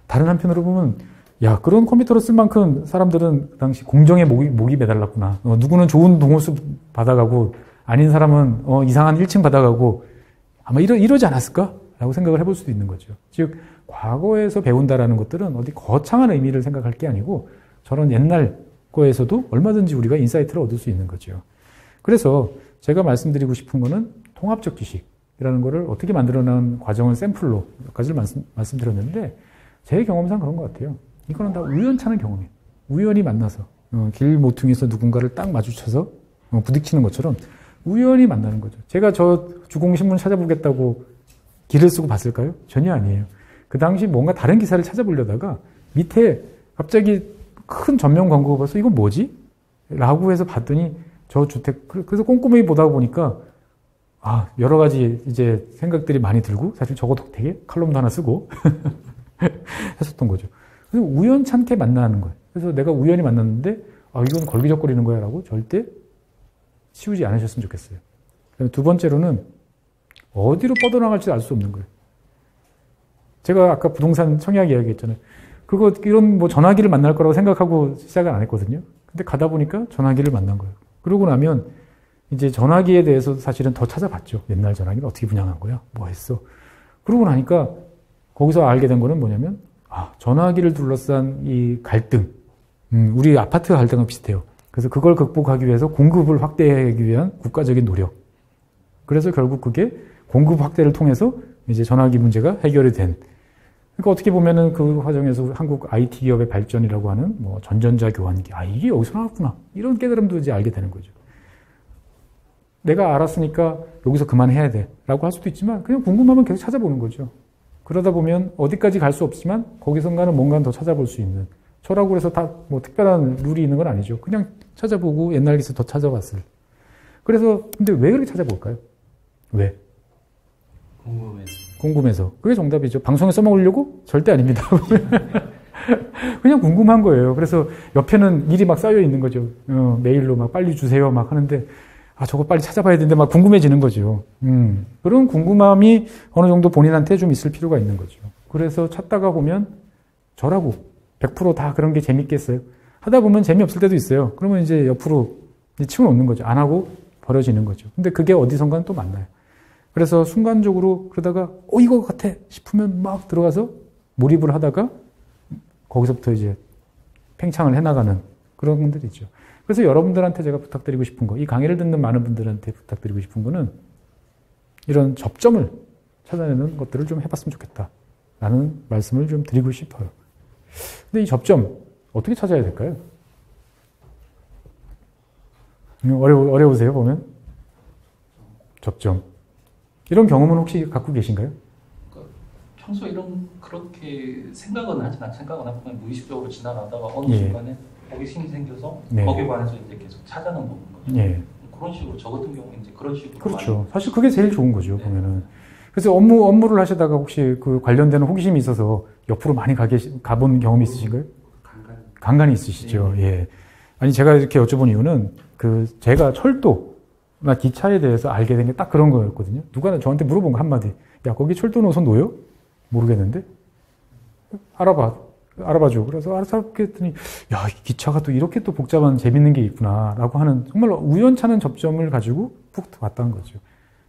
다른 한편으로 보면, 야, 그런 컴퓨터를 쓸 만큼 사람들은 그 당시 공정에 목이 매달랐구나. 누구는 좋은 동호수 받아가고, 아닌 사람은 이상한 1층 받아가고, 아마 이러지 않았을까? 라고 생각을 해볼 수도 있는 거죠. 즉, 과거에서 배운다라는 것들은 어디 거창한 의미를 생각할 게 아니고, 저런 옛날 거에서도 얼마든지 우리가 인사이트를 얻을 수 있는 거죠. 그래서 제가 말씀드리고 싶은 거는 통합적 지식이라는 거를 어떻게 만들어내는 과정을 샘플로 몇 가지를 말씀드렸는데, 제 경험상 그런 것 같아요. 이거는 다 우연찮은 경험이에요. 우연히 만나서 길 모퉁이에서 누군가를 딱 마주쳐서 부딪히는 것처럼 우연히 만나는 거죠. 제가 저 주공신문 찾아보겠다고 길을 쓰고 봤을까요? 전혀 아니에요. 그 당시 뭔가 다른 기사를 찾아보려다가 밑에 갑자기 큰 전면 광고가 봐서 이건 뭐지? 라고 해서 봤더니 저 주택, 그래서 꼼꼼히 보다 보니까 여러 가지 이제 생각들이 많이 들고, 사실 적어도 되게 칼럼도 하나 쓰고 했었던 거죠. 그래서 우연찮게 만나는 거예요. 그래서 내가 우연히 만났는데, 이건 걸기적거리는 거야 라고 절대 치우지 않으셨으면 좋겠어요. 두 번째로는 어디로 뻗어나갈지 알 수 없는 거예요. 제가 아까 부동산 청약 이야기 했잖아요. 이런 전화기를 만날 거라고 생각하고 시작을 안 했거든요. 근데 가다 보니까 전화기를 만난 거예요. 그러고 나면 이제 전화기에 대해서 사실은 더 찾아봤죠. 옛날 전화기는 어떻게 분양한 거야? 뭐 했어? 그러고 나니까 거기서 알게 된 거는 뭐냐면, 전화기를 둘러싼 이 갈등. 우리 아파트 갈등과 비슷해요. 그래서 그걸 극복하기 위해서 공급을 확대하기 위한 국가적인 노력. 그래서 결국 그게 공급 확대를 통해서 이제 전화기 문제가 해결이 된. 그러니까 어떻게 보면은 그 과정에서 한국 IT 기업의 발전이라고 하는 전전자 교환기. 이게 여기서 나왔구나. 이런 깨달음도 이제 알게 되는 거죠. 내가 알았으니까 여기서 그만해야 돼. 라고 할 수도 있지만 그냥 궁금하면 계속 찾아보는 거죠. 그러다 보면 어디까지 갈 수 없지만 거기선가는 뭔가 더 찾아볼 수 있는. 저라고 해서 다 특별한 룰이 있는 건 아니죠. 그냥 찾아보고 옛날 기사 더 찾아봤을. 그래서 근데 왜 그렇게 찾아볼까요? 왜? 궁금해서. 그게 정답이죠. 방송에 써먹으려고? 절대 아닙니다. 그냥 궁금한 거예요. 그래서 옆에는 일이 막 쌓여 있는 거죠. 메일로 막 빨리 주세요 막 하는데, 저거 빨리 찾아봐야 되는데 막 궁금해지는 거죠. 그런 궁금함이 어느 정도 본인한테 좀 있을 필요가 있는 거죠. 그래서 찾다가 보면 저라고 100% 그런 게 재밌겠어요. 하다 보면 재미없을 때도 있어요. 그러면 이제 옆으로 치워 놓는 거죠. 안 하고 버려지는 거죠. 근데 그게 어디선가는 또 만나요. 그래서 순간적으로 그러다가 이거 같아 싶으면 막 들어가서 몰입을 하다가 거기서부터 이제 팽창을 해나가는 그런 분들이죠. 그래서 여러분들한테 제가 부탁드리고 싶은 거, 이 강의를 듣는 많은 분들한테 부탁드리고 싶은 거는 이런 접점을 찾아내는 것들을 좀 해봤으면 좋겠다라는 말씀을 좀 드리고 싶어요. 근데 이 접점 어떻게 찾아야 될까요? 어려우세요, 보면? 접점. 이런 경험은 혹시 갖고 계신가요? 평소에 그렇게 생각은 하진 않고 생각은 하고 무의식적으로 지나가다가 어느 순간에 호기심이 생겨서 거기에 관해서 이제 계속 찾아는 보는 거죠. 그런 식으로 저 같은 경우는 이제 그런 식으로 그렇죠. 사실 그게 제일 좋은 거죠. 보면은. 그래서 업무를 하시다가 혹시 그 관련되는 호기심이 있어서 옆으로 많이 가본 경험이 있으신가요? 간간히 있으시죠. 아니 제가 이렇게 여쭤본 이유는 제가 철도나 기차에 대해서 알게 된 게 딱 그런 거였거든요. 누가 저한테 물어본 거 한마디. 야, 거기 철도 노선 놓여? 모르겠는데? 알아봐줘. 그래서 알아서 했더니, 야, 기차가 또 이렇게 또 복잡한 재밌는 게 있구나. 라고 하는 정말 우연찮은 접점을 가지고 푹 왔다는 거죠.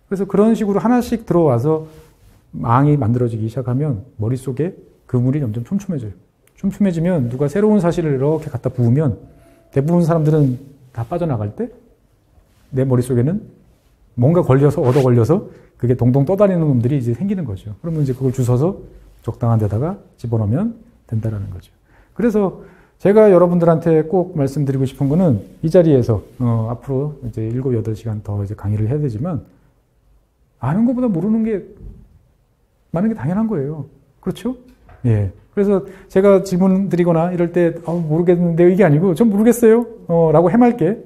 그래서 그런 식으로 하나씩 들어와서 망이 만들어지기 시작하면 머릿속에 그물이 점점 촘촘해져요. 촘촘해지면 누가 새로운 사실을 이렇게 갖다 부으면 대부분 사람들은 다 빠져나갈 때 내 머릿속에는 뭔가 얻어 걸려서 그게 동동 떠다니는 놈들이 이제 생기는 거죠. 그러면 이제 그걸 주워서 적당한 데다가 집어넣으면 된다라는 거죠. 그래서 제가 여러분들한테 꼭 말씀드리고 싶은 거는 이 자리에서 앞으로 이제 7, 8시간 더 이제 강의를 해야 되지만 아는 것보다 모르는 게 많은 게 당연한 거예요. 그렇죠? 그래서 그래서 제가 질문 드리거나 이럴 때, 모르겠는데요. 이게 아니고, 전 모르겠어요. 라고 해맑게,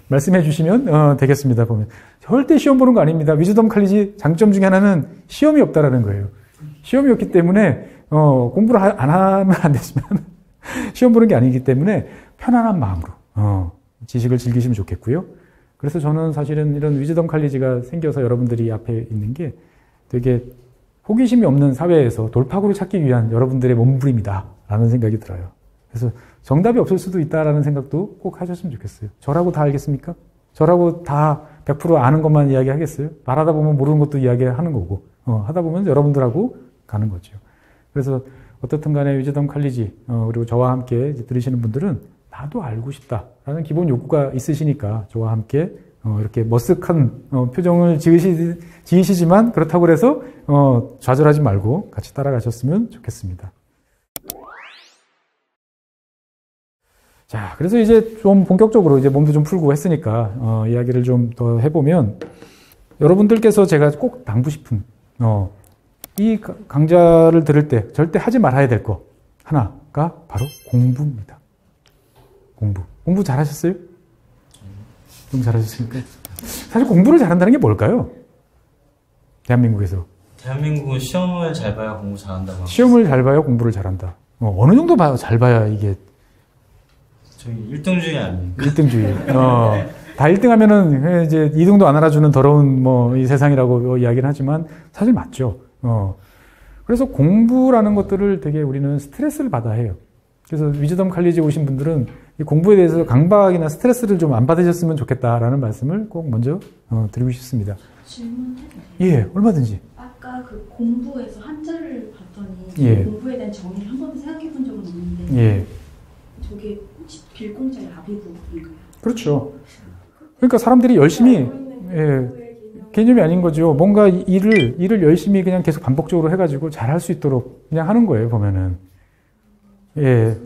말씀해 주시면, 되겠습니다. 보면. 절대 시험 보는 거 아닙니다. 위즈덤 칼리지 장점 중에 하나는 시험이 없다라는 거예요. 시험이 없기 때문에, 공부를 안 하면 안 되지만, 시험 보는 게 아니기 때문에 편안한 마음으로, 지식을 즐기시면 좋겠고요. 그래서 저는 사실은 이런 위즈덤 칼리지가 생겨서 여러분들이 앞에 있는 게 되게 호기심이 없는 사회에서 돌파구를 찾기 위한 여러분들의 몸부림이다 라는 생각이 들어요. 그래서 정답이 없을 수도 있다라는 생각도 꼭 하셨으면 좋겠어요. 저라고 다 알겠습니까? 저라고 다 100% 아는 것만 이야기하겠어요? 말하다 보면 모르는 것도 이야기하는 거고, 하다 보면 여러분들하고 가는 거죠. 그래서 어떻든 간에 위즈덤 칼리지, 그리고 저와 함께 이제 들으시는 분들은 나도 알고 싶다라는 기본 욕구가 있으시니까 저와 함께 이렇게 머쓱한 표정을 지으시지만 그렇다고 해서 좌절하지 말고 같이 따라가셨으면 좋겠습니다. 자, 그래서 이제 좀 본격적으로 이제 몸도 좀 풀고 했으니까 이야기를 좀 더 해보면 여러분들께서 제가 꼭 당부 싶은 이 강좌를 들을 때 절대 하지 말아야 될 거 하나가 바로 공부입니다. 공부 잘하셨어요? 좀 잘하셨습니까? 사실 공부를 잘한다는 게 뭘까요? 대한민국에서. 대한민국은 시험을 잘 봐야 공부 잘한다고. 시험을 잘 봐야 공부를 잘한다. 어느 정도 잘 봐야 이게. 저희 1등주의 아닙니까? 1등주의. 다 1등 하면은 이제 2등도 안 알아주는 더러운 이 세상이라고 이야기는 하지만 사실 맞죠. 그래서 공부라는 것들을 되게 우리는 스트레스를 받아야 해요. 그래서 위즈덤 칼리지 오신 분들은 이 공부에 대해서 강박이나 스트레스를 좀 안 받으셨으면 좋겠다라는 말씀을 꼭 먼저 드리고 싶습니다. 질문해도 돼요? 예, 얼마든지. 아까 그 공부에서 한자를 봤더니 예. 공부에 대한 정의를 한 번도 생각해 본 적은 없는데 예. 저게 혹시 빌공자의 아비구인가요? 그렇죠. 그러니까 사람들이 열심히 개념이 아닌 거죠. 뭔가 일을 열심히 그냥 계속 반복적으로 해가지고 잘할 수 있도록 그냥 하는 거예요, 보면은. 예.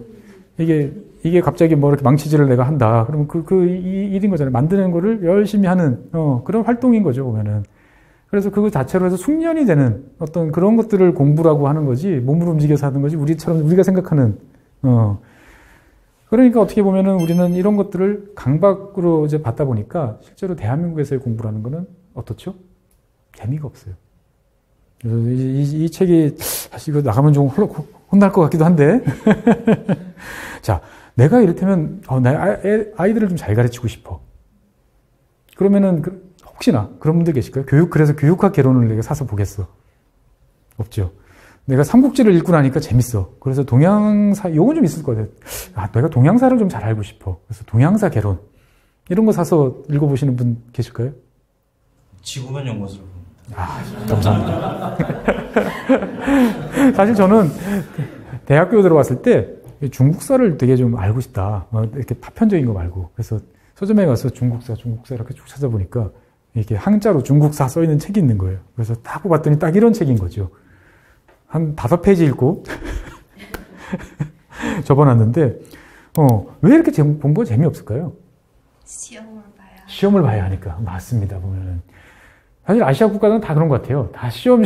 이게 갑자기 뭐 이렇게 망치질을 내가 한다. 그러면 이 일인 거잖아요. 만드는 거를 열심히 하는, 그런 활동인 거죠, 보면은. 그래서 그거 자체로 해서 숙련이 되는 어떤 그런 것들을 공부라고 하는 거지, 몸을 움직여서 하는 거지, 우리가 생각하는, 그러니까 어떻게 보면은 우리는 이런 것들을 강박으로 이제 받다 보니까 실제로 대한민국에서의 공부라는 거는 어떻죠? 재미가 없어요. 그래서 이 책이 사실 이거 나가면 좀 혼날 것 같기도 한데. 자, 내가 이를테면, 아이들을 좀 잘 가르치고 싶어. 그러면은, 혹시나 그런 분들 계실까요? 그래서 교육학 개론을 내가 사서 보겠어. 없죠. 내가 삼국지를 읽고 나니까 재밌어. 그래서 동양사, 요건 좀 있을 것 같아요. 내가 동양사를 좀 잘 알고 싶어. 그래서 동양사 개론. 이런 거 사서 읽어보시는 분 계실까요? 지구본 연구소를 봅니다. 감사합니다. 사실 저는 대학교 들어왔을 때 중국사를 되게 좀 알고 싶다. 이렇게 파편적인 거 말고. 그래서 서점에 가서 중국사 이렇게 쭉 찾아보니까 이렇게 한자로 중국사 써 있는 책이 있는 거예요. 그래서 딱 봤더니 딱 이런 책인 거죠. 한 5페이지 읽고 접어놨는데, 왜 이렇게 공부가 재미없을까요? 시험을 봐야 하니까. 맞습니다, 보면은. 사실 아시아 국가는 다 그런 것 같아요. 다 시험.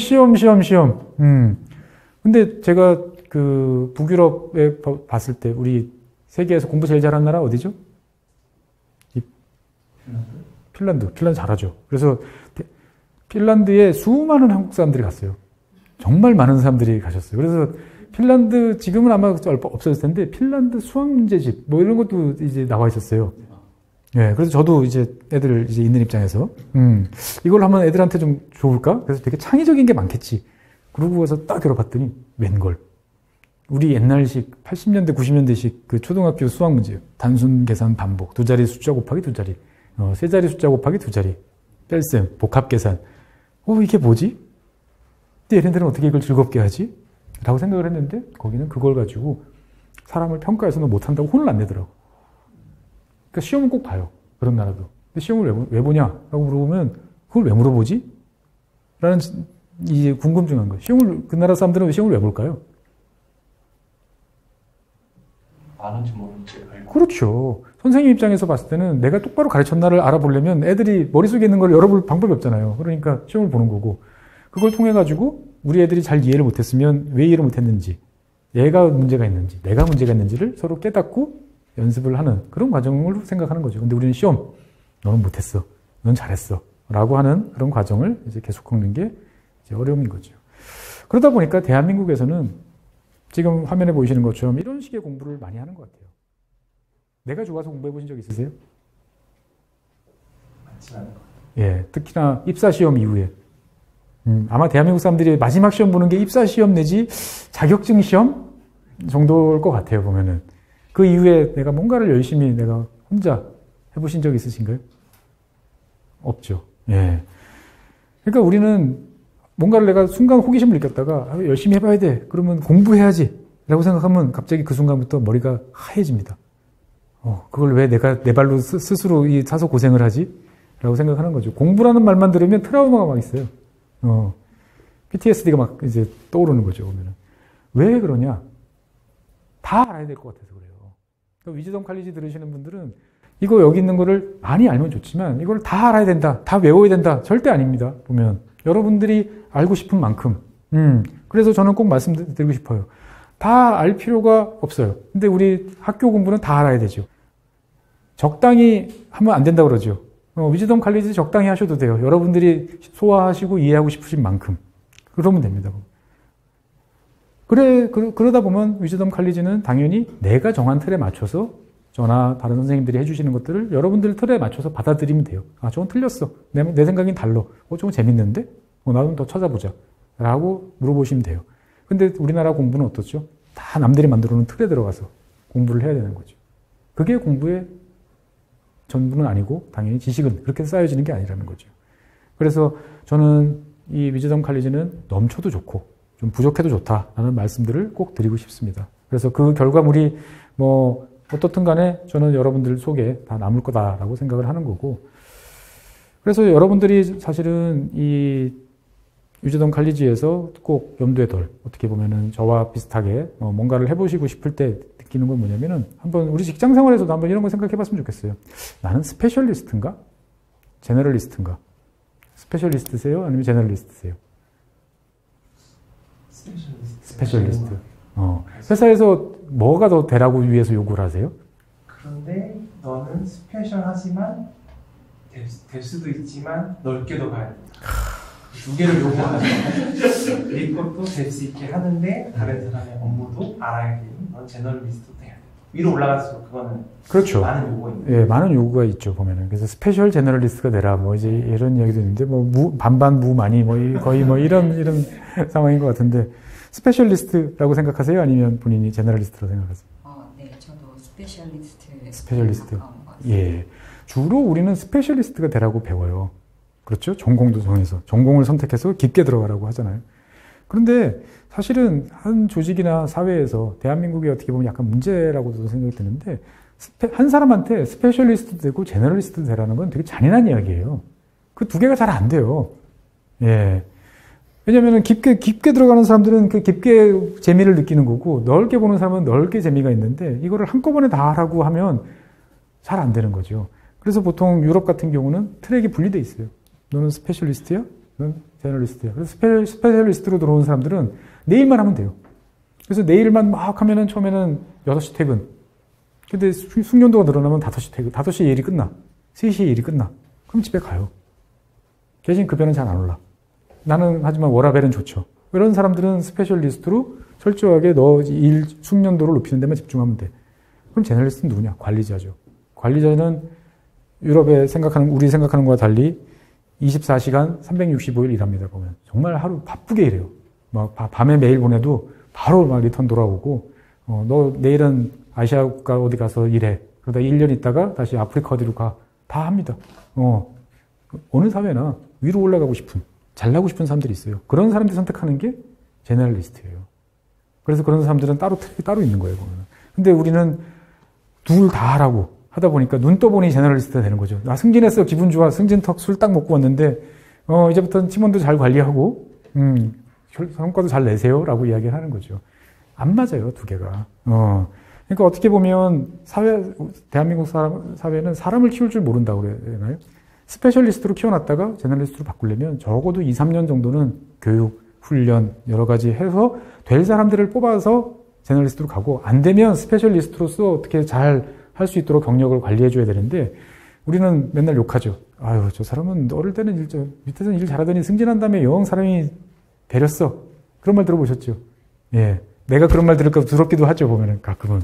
근데 제가 북유럽에 봤을 때 우리 세계에서 공부 제일 잘하는 나라 어디죠? 핀란드 잘하죠. 그래서 핀란드에 수많은 한국 사람들이 갔어요. 정말 많은 사람들이 가셨어요. 그래서 핀란드 지금은 아마 없어졌을 텐데 핀란드 수학 문제집 뭐 이런 것도 이제 나와 있었어요. 예, 그래서 저도 이제 애들 이제 있는 입장에서 이걸 하면 애들한테 좀 좋을까? 그래서 되게 창의적인 게 많겠지. 그러고 가서 딱 열어봤더니 웬걸. 우리 옛날식 80년대 90년대식 그 초등학교 수학 문제예요. 단순 계산 반복, 두 자리 숫자 곱하기 두 자리, 세 자리 숫자 곱하기 두 자리, 뺄셈, 복합 계산. 이게 뭐지? 근데 얘네들은 어떻게 이걸 즐겁게 하지? 라고 생각을 했는데 거기는 그걸 가지고 사람을 평가해서는 못한다고 혼을 안 내더라고. 그러니까 시험은 꼭 봐요. 그런 나라도. 근데 시험을 왜 보냐라고 물어보면 그걸 왜 물어보지? 라는 이제 궁금증한 거예요. 그 나라 사람들은 시험을 왜 볼까요? 아는지 모르는지 알고. 그렇죠. 선생님 입장에서 봤을 때는 내가 똑바로 가르쳤나를 알아보려면 애들이 머릿속에 있는 걸 열어볼 방법이 없잖아요. 그러니까 시험을 보는 거고 그걸 통해 가지고 우리 애들이 잘 이해를 못했으면 왜 이해를 못했는지 얘가 문제가 있는지, 내가 문제가 있는지를 서로 깨닫고 연습을 하는 그런 과정을 생각하는 거죠. 근데 우리는 시험, 너는 못했어, 넌 잘했어 라고 하는 그런 과정을 이제 계속 겪는 게 이제 어려움인 거죠. 그러다 보니까 대한민국에서는 지금 화면에 보이시는 것처럼 이런 식의 공부를 많이 하는 것 같아요. 내가 좋아서 공부해 보신 적 있으세요? 많지 않은 것 같아요. 예, 특히나 입사시험 이후에. 아마 대한민국 사람들이 마지막 시험 보는 게 입사시험 내지 자격증 시험 정도일 것 같아요, 보면은. 그 이후에 내가 뭔가를 열심히 내가 혼자 해보신 적 있으신가요? 없죠. 예. 그러니까 우리는 뭔가를 내가 순간 호기심을 느꼈다가 열심히 해봐야 돼. 그러면 공부해야지. 라고 생각하면 갑자기 그 순간부터 머리가 하얘집니다. 그걸 왜 내가 내 발로 스스로 사서 고생을 하지? 라고 생각하는 거죠. 공부라는 말만 들으면 트라우마가 막 있어요. PTSD가 막 이제 떠오르는 거죠, 보면은. 왜 그러냐? 다 알아야 될 것 같아서 그래요. 그러니까 위즈덤 칼리지 들으시는 분들은 이거 여기 있는 거를 많이 알면 좋지만 이걸 다 알아야 된다, 다 외워야 된다. 절대 아닙니다, 보면. 여러분들이 알고 싶은 만큼. 그래서 저는 꼭 말씀드리고 싶어요. 다 알 필요가 없어요. 근데 우리 학교 공부는 다 알아야 되죠. 적당히 하면 안 된다고 그러죠. 위즈덤 칼리지 적당히 하셔도 돼요. 여러분들이 소화하시고 이해하고 싶으신 만큼. 그러면 됩니다. 그러다 보면 위즈덤 칼리지는 당연히 내가 정한 틀에 맞춰서 저나 다른 선생님들이 해주시는 것들을 여러분들 틀에 맞춰서 받아들이면 돼요. 아, 저건 틀렸어. 내 생각엔 달라. 저건 재밌는데? 나도 더 찾아보자. 라고 물어보시면 돼요. 근데 우리나라 공부는 어떻죠? 다 남들이 만들어 놓은 틀에 들어가서 공부를 해야 되는 거죠. 그게 공부의 전부는 아니고 당연히 지식은 그렇게 쌓여지는 게 아니라는 거죠. 그래서 저는 이 위즈덤 칼리지는 넘쳐도 좋고 좀 부족해도 좋다라는 말씀들을 꼭 드리고 싶습니다. 그래서 그 결과물이 어떻든 간에 저는 여러분들 속에 다 남을 거다라고 생각을 하는 거고, 그래서 여러분들이 사실은 이 위즈덤 칼리지에서 꼭 염두에 덜, 어떻게 보면은 저와 비슷하게 뭔가를 해보시고 싶을 때 느끼는 건 뭐냐면은 한번 우리 직장 생활에서도 한번 이런 거 생각해 봤으면 좋겠어요. 나는 스페셜리스트인가? 제너럴리스트인가? 스페셜리스트세요? 아니면 제너럴리스트세요? 스페셜리스트. 회사에서 뭐가 더 되라고 위해서 요구를 하세요? 그런데 너는 스페셜하지만 될 수도 있지만 넓게도 가야 된다. 두 개를 요구하는 거예요. 네 것도 될 수 있게 하는데 다른 사람의 업무도 알아야 되니 넌 제너럴리스트도 해야 돼. 위로 올라갈수록 그거는 그렇죠. 많은 요구가 있는 예, 많은 요구가 있죠, 보면은. 그래서 스페셜 제너럴리스트가 되라, 이제 이런 이야기도 있는데, 반반 무 많이, 거의 이런 상황인 것 같은데, 스페셜리스트라고 생각하세요? 아니면 본인이 제너럴리스트라고 생각하세요? 네, 저도 스페셜리스트. 예. 주로 우리는 스페셜리스트가 되라고 배워요. 그렇죠? 전공도 정해서. 전공을 선택해서 깊게 들어가라고 하잖아요. 그런데 사실은 한 조직이나 사회에서 대한민국이 어떻게 보면 약간 문제라고도 생각이 드는데, 한 사람한테 스페셜리스트도 되고 제너럴리스트도 되라는 건 되게 잔인한 이야기예요. 그 두 개가 잘 안 돼요. 예. 왜냐면은 깊게 들어가는 사람들은 그 깊게 재미를 느끼는 거고, 넓게 보는 사람은 넓게 재미가 있는데, 이거를 한꺼번에 다 하라고 하면 잘 안 되는 거죠. 그래서 보통 유럽 같은 경우는 트랙이 분리돼 있어요. 너는 스페셜리스트야? 너는 제너럴리스트야. 그래서 스페셜리스트로 들어오는 사람들은 내일만 하면 돼요. 그래서 내일만 막 하면은 처음에는 6시 퇴근. 근데 숙련도가 늘어나면 5시 퇴근. 5시에 일이 끝나. 3시에 일이 끝나. 그럼 집에 가요. 대신 급여는 잘 안 올라. 나는 하지만 워라밸은 좋죠. 이런 사람들은 스페셜리스트로 철저하게 너 일 숙련도를 높이는 데만 집중하면 돼. 그럼 제너럴리스트는 누구냐? 관리자죠. 관리자는 유럽에 우리 생각하는 것과 달리 24시간 365일 일합니다, 보면. 정말 하루 바쁘게 일해요. 막 밤에 메일 보내도 바로 막 리턴 돌아오고, 너 내일은 아시아 국가 어디 가서 일해. 그러다 1년 있다가 다시 아프리카 어디로 가. 다 합니다. 어느 사회나 위로 올라가고 싶은, 잘나고 싶은 사람들이 있어요. 그런 사람들이 선택하는 게 제너럴리스트예요. 그래서 그런 사람들은 따로 있는 거예요, 보면. 근데 우리는 둘 다 하라고 하다 보니까 눈 떠보니 제너럴리스트가 되는 거죠. 나 승진했어, 기분 좋아. 승진턱 술 딱 먹고 왔는데, 이제부터는 팀원도 잘 관리하고, 성과도 잘 내세요. 라고 이야기를 하는 거죠. 안 맞아요, 두 개가. 그러니까 어떻게 보면 대한민국 사회는 사람을 키울 줄 모른다고 그래야 되나요? 스페셜리스트로 키워놨다가 제너럴리스트로 바꾸려면 적어도 2, 3년 정도는 교육, 훈련, 여러 가지 해서 될 사람들을 뽑아서 제너럴리스트로 가고 안 되면 스페셜리스트로서 어떻게 잘 할 수 있도록 경력을 관리해줘야 되는데 우리는 맨날 욕하죠. 아유 저 사람은 어릴 때는 밑에서는 일 잘하더니 승진한 다음에 영 사람이 배렸어. 그런 말 들어보셨죠? 예, 내가 그런 말 들을까 두렵기도 하죠 보면은 가끔은.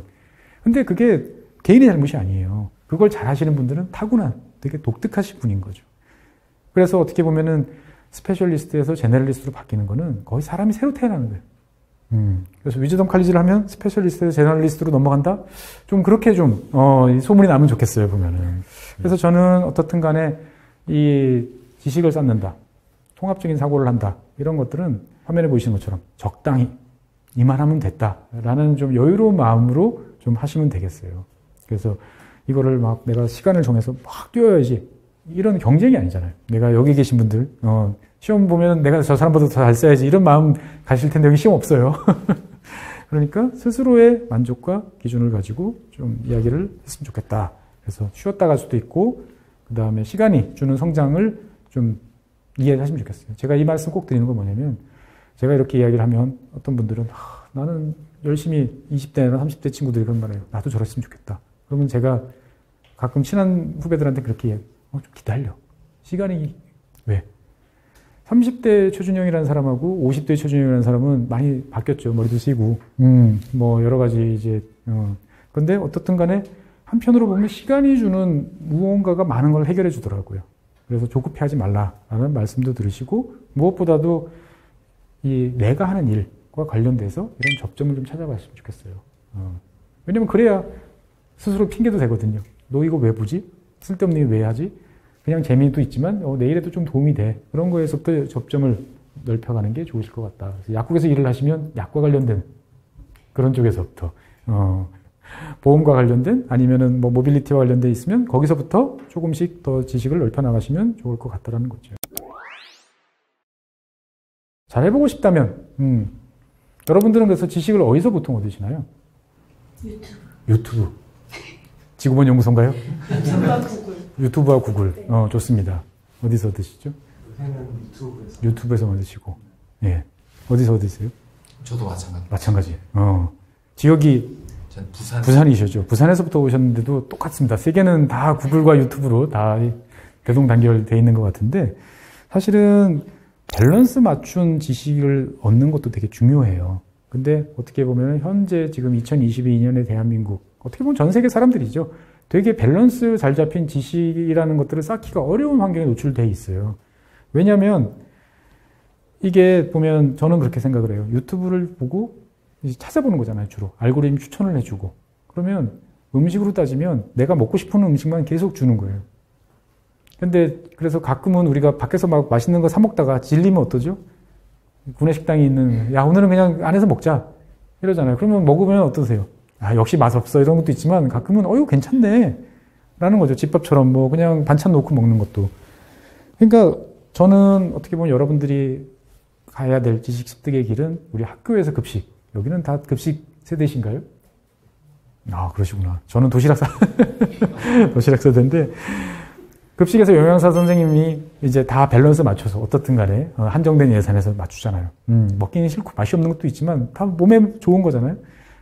근데 그게 개인의 잘못이 아니에요. 그걸 잘하시는 분들은 타고난 되게 독특하신 분인 거죠. 그래서 어떻게 보면은 스페셜리스트에서 제너럴리스트로 바뀌는 거는 거의 사람이 새로 태어나는 거예요. 그래서 위즈덤 칼리지를 하면 스페셜리스트에서 제너럴리스트로 넘어간다? 좀 그렇게 좀, 소문이 나면 좋겠어요, 보면은. 그래서 저는 어떻든 간에 이 지식을 쌓는다, 통합적인 사고를 한다, 이런 것들은 화면에 보이시는 것처럼 적당히 이만하면 됐다라는 좀 여유로운 마음으로 좀 하시면 되겠어요. 그래서 이거를 막 내가 시간을 정해서 막 뛰어야지. 이런 경쟁이 아니잖아요. 내가 여기 계신 분들, 시험 보면 내가 저 사람보다 더 잘 써야지 이런 마음 가실 텐데 여기 시험 없어요. 그러니까 스스로의 만족과 기준을 가지고 좀 이야기를 했으면 좋겠다. 그래서 쉬었다 갈 수도 있고 그 다음에 시간이 주는 성장을 좀 이해하시면 좋겠어요. 제가 이 말씀 꼭 드리는 건 뭐냐면 제가 이렇게 이야기를 하면 어떤 분들은 나는 열심히 20대나 30대 친구들이 그런 말을 해요. 나도 저랬으면 좋겠다. 그러면 제가 가끔 친한 후배들한테 그렇게 얘기해요. 좀 기다려. 시간이 왜? 30대 최준영이라는 사람하고 50대 최준영이라는 사람은 많이 바뀌었죠. 머리도 쓰이고, 뭐 여러 가지 이제. 그런데 어떻든 간에 한편으로 보면 시간이 주는 무언가가 많은 걸 해결해 주더라고요. 그래서 조급해하지 말라라는 말씀도 들으시고 무엇보다도 이 내가 하는 일과 관련돼서 이런 접점을 좀 찾아봤으면 좋겠어요. 왜냐면 그래야 스스로 핑계도 되거든요. 너 이거 왜 보지? 쓸데없는 일 왜 하지? 그냥 재미도 있지만 내일에도 좀 도움이 돼. 그런 거에서부터 접점을 넓혀가는 게 좋으실 것 같다. 그래서 약국에서 일을 하시면 약과 관련된 그런 쪽에서부터 보험과 관련된 아니면은 뭐 모빌리티와 관련돼 있으면 거기서부터 조금씩 더 지식을 넓혀 나가시면 좋을 것 같다라는 거죠. 잘해보고 싶다면 여러분들은 그래서 지식을 어디서 보통 얻으시나요? 유튜브. 지구본 연구소인가요? 유튜브와 구글. 유튜브와 구글. 네. 좋습니다. 어디서 얻으시죠? 요새는 유튜브에서. 유튜브에서 얻으시고. 예. 어디서 얻으세요? 저도 마찬가지. 마찬가지. 지역이 전 부산이셨죠. 부산에서부터 오셨는데도 똑같습니다. 세계는 다 구글과 유튜브로 다 대동단결되어 있는 것 같은데 사실은 밸런스 맞춘 지식을 얻는 것도 되게 중요해요. 근데 어떻게 보면 현재 지금 2022년의 대한민국 어떻게 보면 전 세계 사람들이죠. 되게 밸런스 잘 잡힌 지식이라는 것들을 쌓기가 어려운 환경에 노출되어 있어요. 왜냐하면 이게 보면 저는 그렇게 생각을 해요. 유튜브를 보고 찾아보는 거잖아요. 주로 알고리즘 추천을 해주고 그러면 음식으로 따지면 내가 먹고 싶은 음식만 계속 주는 거예요. 근데 그래서 가끔은 우리가 밖에서 막 맛있는 거 사 먹다가 질리면 어떠죠? 구내식당이 있는 야 오늘은 그냥 안에서 먹자 이러잖아요. 그러면 먹으면 어떠세요? 역시 맛없어 이런 것도 있지만 가끔은 이거 괜찮네 라는 거죠. 집밥처럼 뭐 그냥 반찬 놓고 먹는 것도. 그러니까 저는 어떻게 보면 여러분들이 가야 될 지식 습득의 길은 우리 학교에서 급식. 여기는 다 급식 세대신가요? 그러시구나. 저는 도시락 세대인데 급식에서 영양사 선생님이 이제 다 밸런스 맞춰서 어떻든 간에 한정된 예산에서 맞추잖아요. 먹기는 싫고 맛이 없는 것도 있지만 다 몸에 좋은 거잖아요.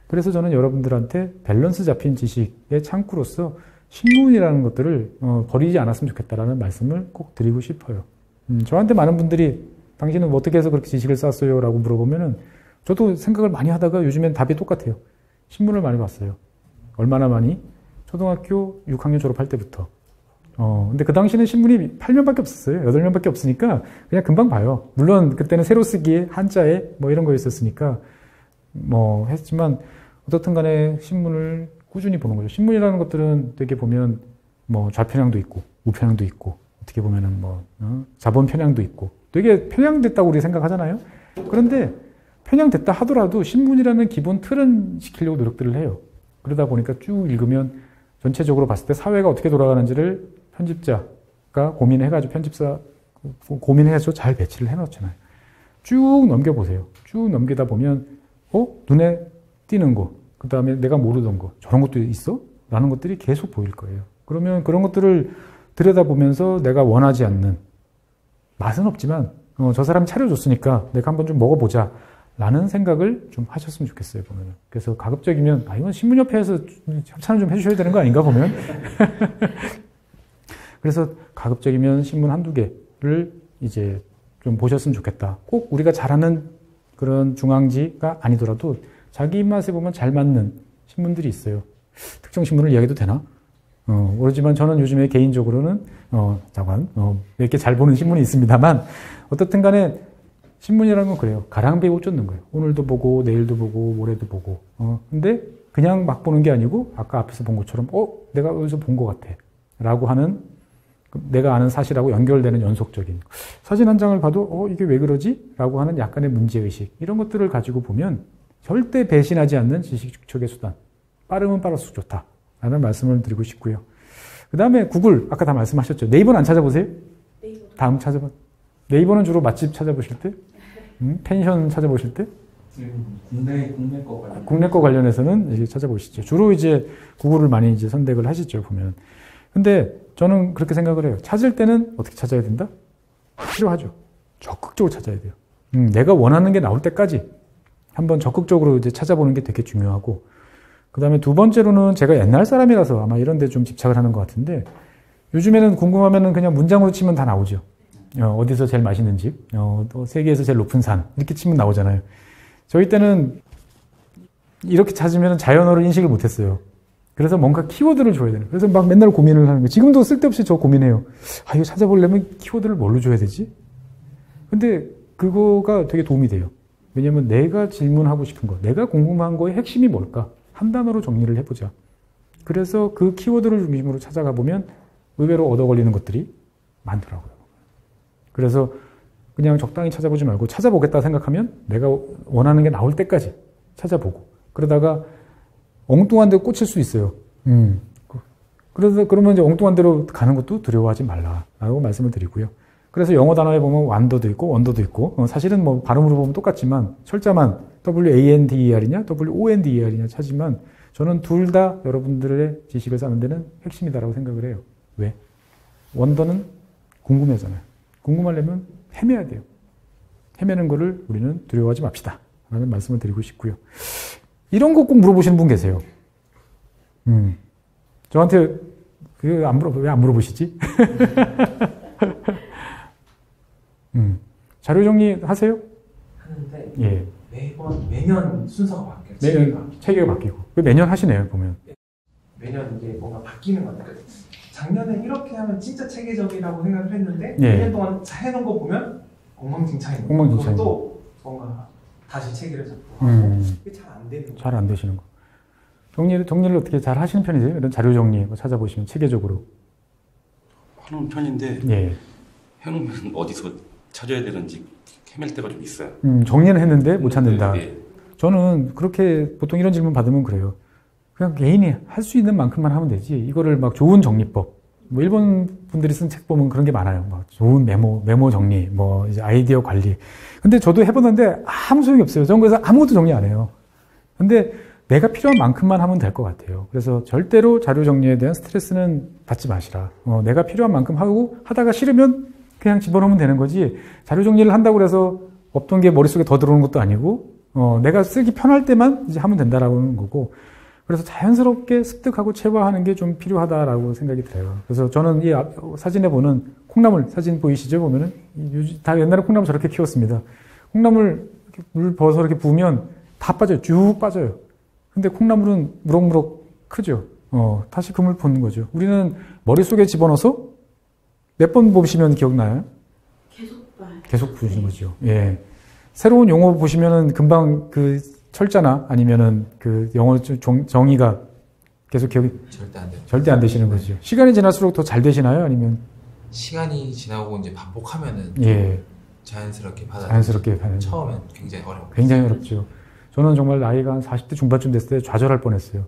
그래서 저는 여러분들한테 밸런스 잡힌 지식의 창구로서 신문이라는 것들을 버리지 않았으면 좋겠다라는 말씀을 꼭 드리고 싶어요. 저한테 많은 분들이 당신은 어떻게 해서 그렇게 지식을 쌓았어요? 라고 물어보면은 저도 생각을 많이 하다가 요즘엔 답이 똑같아요. 신문을 많이 봤어요. 얼마나 많이? 초등학교 6학년 졸업할 때부터. 근데 그 당시에는 신문이 8면밖에 없었어요. 8면밖에 없으니까 그냥 금방 봐요. 물론 그때는 세로 쓰기에 한자에 뭐 이런 거였었으니까 뭐 했지만 어떻든 간에 신문을 꾸준히 보는 거죠. 신문이라는 것들은 되게 보면 뭐 좌편향도 있고 우편향도 있고 어떻게 보면은 뭐 자본 편향도 있고 되게 편향됐다고 우리 생각하잖아요. 그런데 편향됐다 하더라도 신문이라는 기본 틀은 지키려고 노력들을 해요. 그러다 보니까 쭉 읽으면 전체적으로 봤을 때 사회가 어떻게 돌아가는지를 편집자가 고민해가지고 고민해서 잘 배치를 해놓잖아요. 쭉 넘겨보세요. 쭉 넘기다 보면 눈에 띄는 거, 그 다음에 내가 모르던 거, 저런 것도 있어? 라는 것들이 계속 보일 거예요. 그러면 그런 것들을 들여다보면서 내가 원하지 않는 맛은 없지만 저 사람이 차려줬으니까 내가 한번 좀 먹어보자 라는 생각을 좀 하셨으면 좋겠어요, 보면. 그래서 가급적이면, 이건 신문협회에서 협찬을 좀 해주셔야 되는 거 아닌가, 보면. 그래서 가급적이면 신문 한두 개를 이제 좀 보셨으면 좋겠다. 꼭 우리가 잘하는 그런 중앙지가 아니더라도 자기 입맛에 보면 잘 맞는 신문들이 있어요. 특정 신문을 이야기해도 되나? 모르지만 저는 요즘에 개인적으로는, 몇 개 잘 보는 신문이 있습니다만, 어떻든 간에 신문이라는 건 그래요. 가랑비에 옷 쫓는 거예요. 오늘도 보고, 내일도 보고, 모레도 보고. 근데 그냥 막 보는 게 아니고, 아까 앞에서 본 것처럼, 내가 어디서 본 것 같아. 라고 하는, 내가 아는 사실하고 연결되는 연속적인. 사진 한 장을 봐도, 이게 왜 그러지? 라고 하는 약간의 문제의식. 이런 것들을 가지고 보면 절대 배신하지 않는 지식 축적의 수단. 빠르면 빠를수록 좋다. 라는 말씀을 드리고 싶고요. 그 다음에 구글, 아까 다 말씀하셨죠. 네이버는 안 찾아보세요? 다음 찾아봐. 네이버는 주로 맛집 찾아보실 때? 펜션 찾아보실 때? 국내 거 관련해서는 이제 찾아보시죠. 주로 이제 구글을 많이 이제 선택을 하시죠, 보면. 근데 저는 그렇게 생각을 해요. 찾을 때는 어떻게 찾아야 된다? 필요하죠. 적극적으로 찾아야 돼요. 내가 원하는 게 나올 때까지 한번 적극적으로 이제 찾아보는 게 되게 중요하고, 그 다음에 두 번째로는 제가 옛날 사람이라서 아마 이런 데 좀 집착을 하는 것 같은데, 요즘에는 궁금하면은 그냥 문장으로 치면 다 나오죠. 어디서 제일 맛있는 집, 또 세계에서 제일 높은 산, 이렇게 치면 나오잖아요. 저희 때는 이렇게 찾으면 자연어를 인식을 못했어요. 그래서 뭔가 키워드를 줘야 되는. 그래서 막 맨날 고민을 하는 거예요. 지금도 쓸데없이 저 고민해요. 이거 찾아보려면 키워드를 뭘로 줘야 되지? 근데 그거가 되게 도움이 돼요. 왜냐면 내가 질문하고 싶은 거, 내가 궁금한 거의 핵심이 뭘까? 한 단어로 정리를 해보자. 그래서 그 키워드를 중심으로 찾아가 보면 의외로 얻어 걸리는 것들이 많더라고요. 그래서 그냥 적당히 찾아보지 말고 찾아보겠다 생각하면 내가 원하는 게 나올 때까지 찾아보고, 그러다가 엉뚱한 데 꽂힐 수 있어요. 그래서 그러면 이제 엉뚱한 데로 가는 것도 두려워하지 말라라고 말씀을 드리고요. 그래서 영어 단어에 보면 완더도 있고 원더도 있고, 사실은 뭐 발음으로 보면 똑같지만 철자만 WANDER이냐 WONDER이냐 차지만, 저는 둘 다 여러분들의 지식을 쌓는 데는 핵심이다라고 생각을 해요. 왜? 원더는 궁금해하잖아요. 궁금하려면 헤매야 돼요. 헤매는 거를 우리는 두려워하지 맙시다 라는 말씀을 드리고 싶고요. 이런 거 꼭 물어보시는 분 계세요. 저한테 왜 안 물어보시지? 자료 정리 하세요? 하는데 예. 매년 순서가 바뀌어요. 체계가 바뀌고. 매년 하시네요, 보면. 매년 이게 뭔가 바뀌는 것 같아요. 작년에 이렇게 하면 진짜 체계적이라고 생각을 했는데 예. 1년 동안 해놓은 거 보면 엉망진창인 거예요. 또 뭔가 다시 체계를 잡고 이게 잘 안 되는 거예요. 잘 안 되시는 거. 정리를 어떻게 잘 하시는 편이세요? 이런 자료 정리 찾아보시면 체계적으로. 하는 편인데 예. 해놓으면 어디서 찾아야 되는지 헤맬 때가 좀 있어요. 정리는 했는데 못 찾는다. 네. 저는 그렇게 보통 이런 질문 받으면 그래요. 그냥 개인이 할 수 있는 만큼만 하면 되지. 이거를 막 좋은 정리법. 뭐 일본 분들이 쓴 책 보면 그런 게 많아요. 막 좋은 메모 정리, 뭐 이제 아이디어 관리. 근데 저도 해봤는데 아무 소용이 없어요. 저는 그래서 아무것도 정리 안 해요. 근데 내가 필요한 만큼만 하면 될 것 같아요. 그래서 절대로 자료 정리에 대한 스트레스는 받지 마시라. 내가 필요한 만큼 하고 하다가 싫으면 그냥 집어넣으면 되는 거지. 자료 정리를 한다고 해서 없던 게 머릿속에 더 들어오는 것도 아니고, 내가 쓰기 편할 때만 이제 하면 된다라고 하는 거고, 그래서 자연스럽게 습득하고 체화하는 게 좀 필요하다라고 생각이 들어요. 그래서 저는 이 사진에 보는 콩나물 사진 보이시죠? 보면은 다 옛날에 콩나물 저렇게 키웠습니다. 콩나물 물 버서 이렇게 부으면 다 빠져요. 쭉 빠져요. 근데 콩나물은 무럭무럭 크죠. 다시 그 물 붓는 거죠. 우리는 머릿속에 집어넣어서 몇 번 보시면 기억나요? 계속 부시는 거죠. 예. 새로운 용어 보시면은 금방 그 철자나 아니면은 그 영어 정의가 계속 기억이 절대 안 되시는 거죠. 시간이 지날수록 더 잘 되시나요? 아니면 시간이 지나고 이제 반복하면은 예. 자연스럽게 처음엔 굉장히 어려워요. 굉장히 어렵죠. 저는 정말 나이가 한 40대 중반쯤 됐을 때 좌절할 뻔했어요.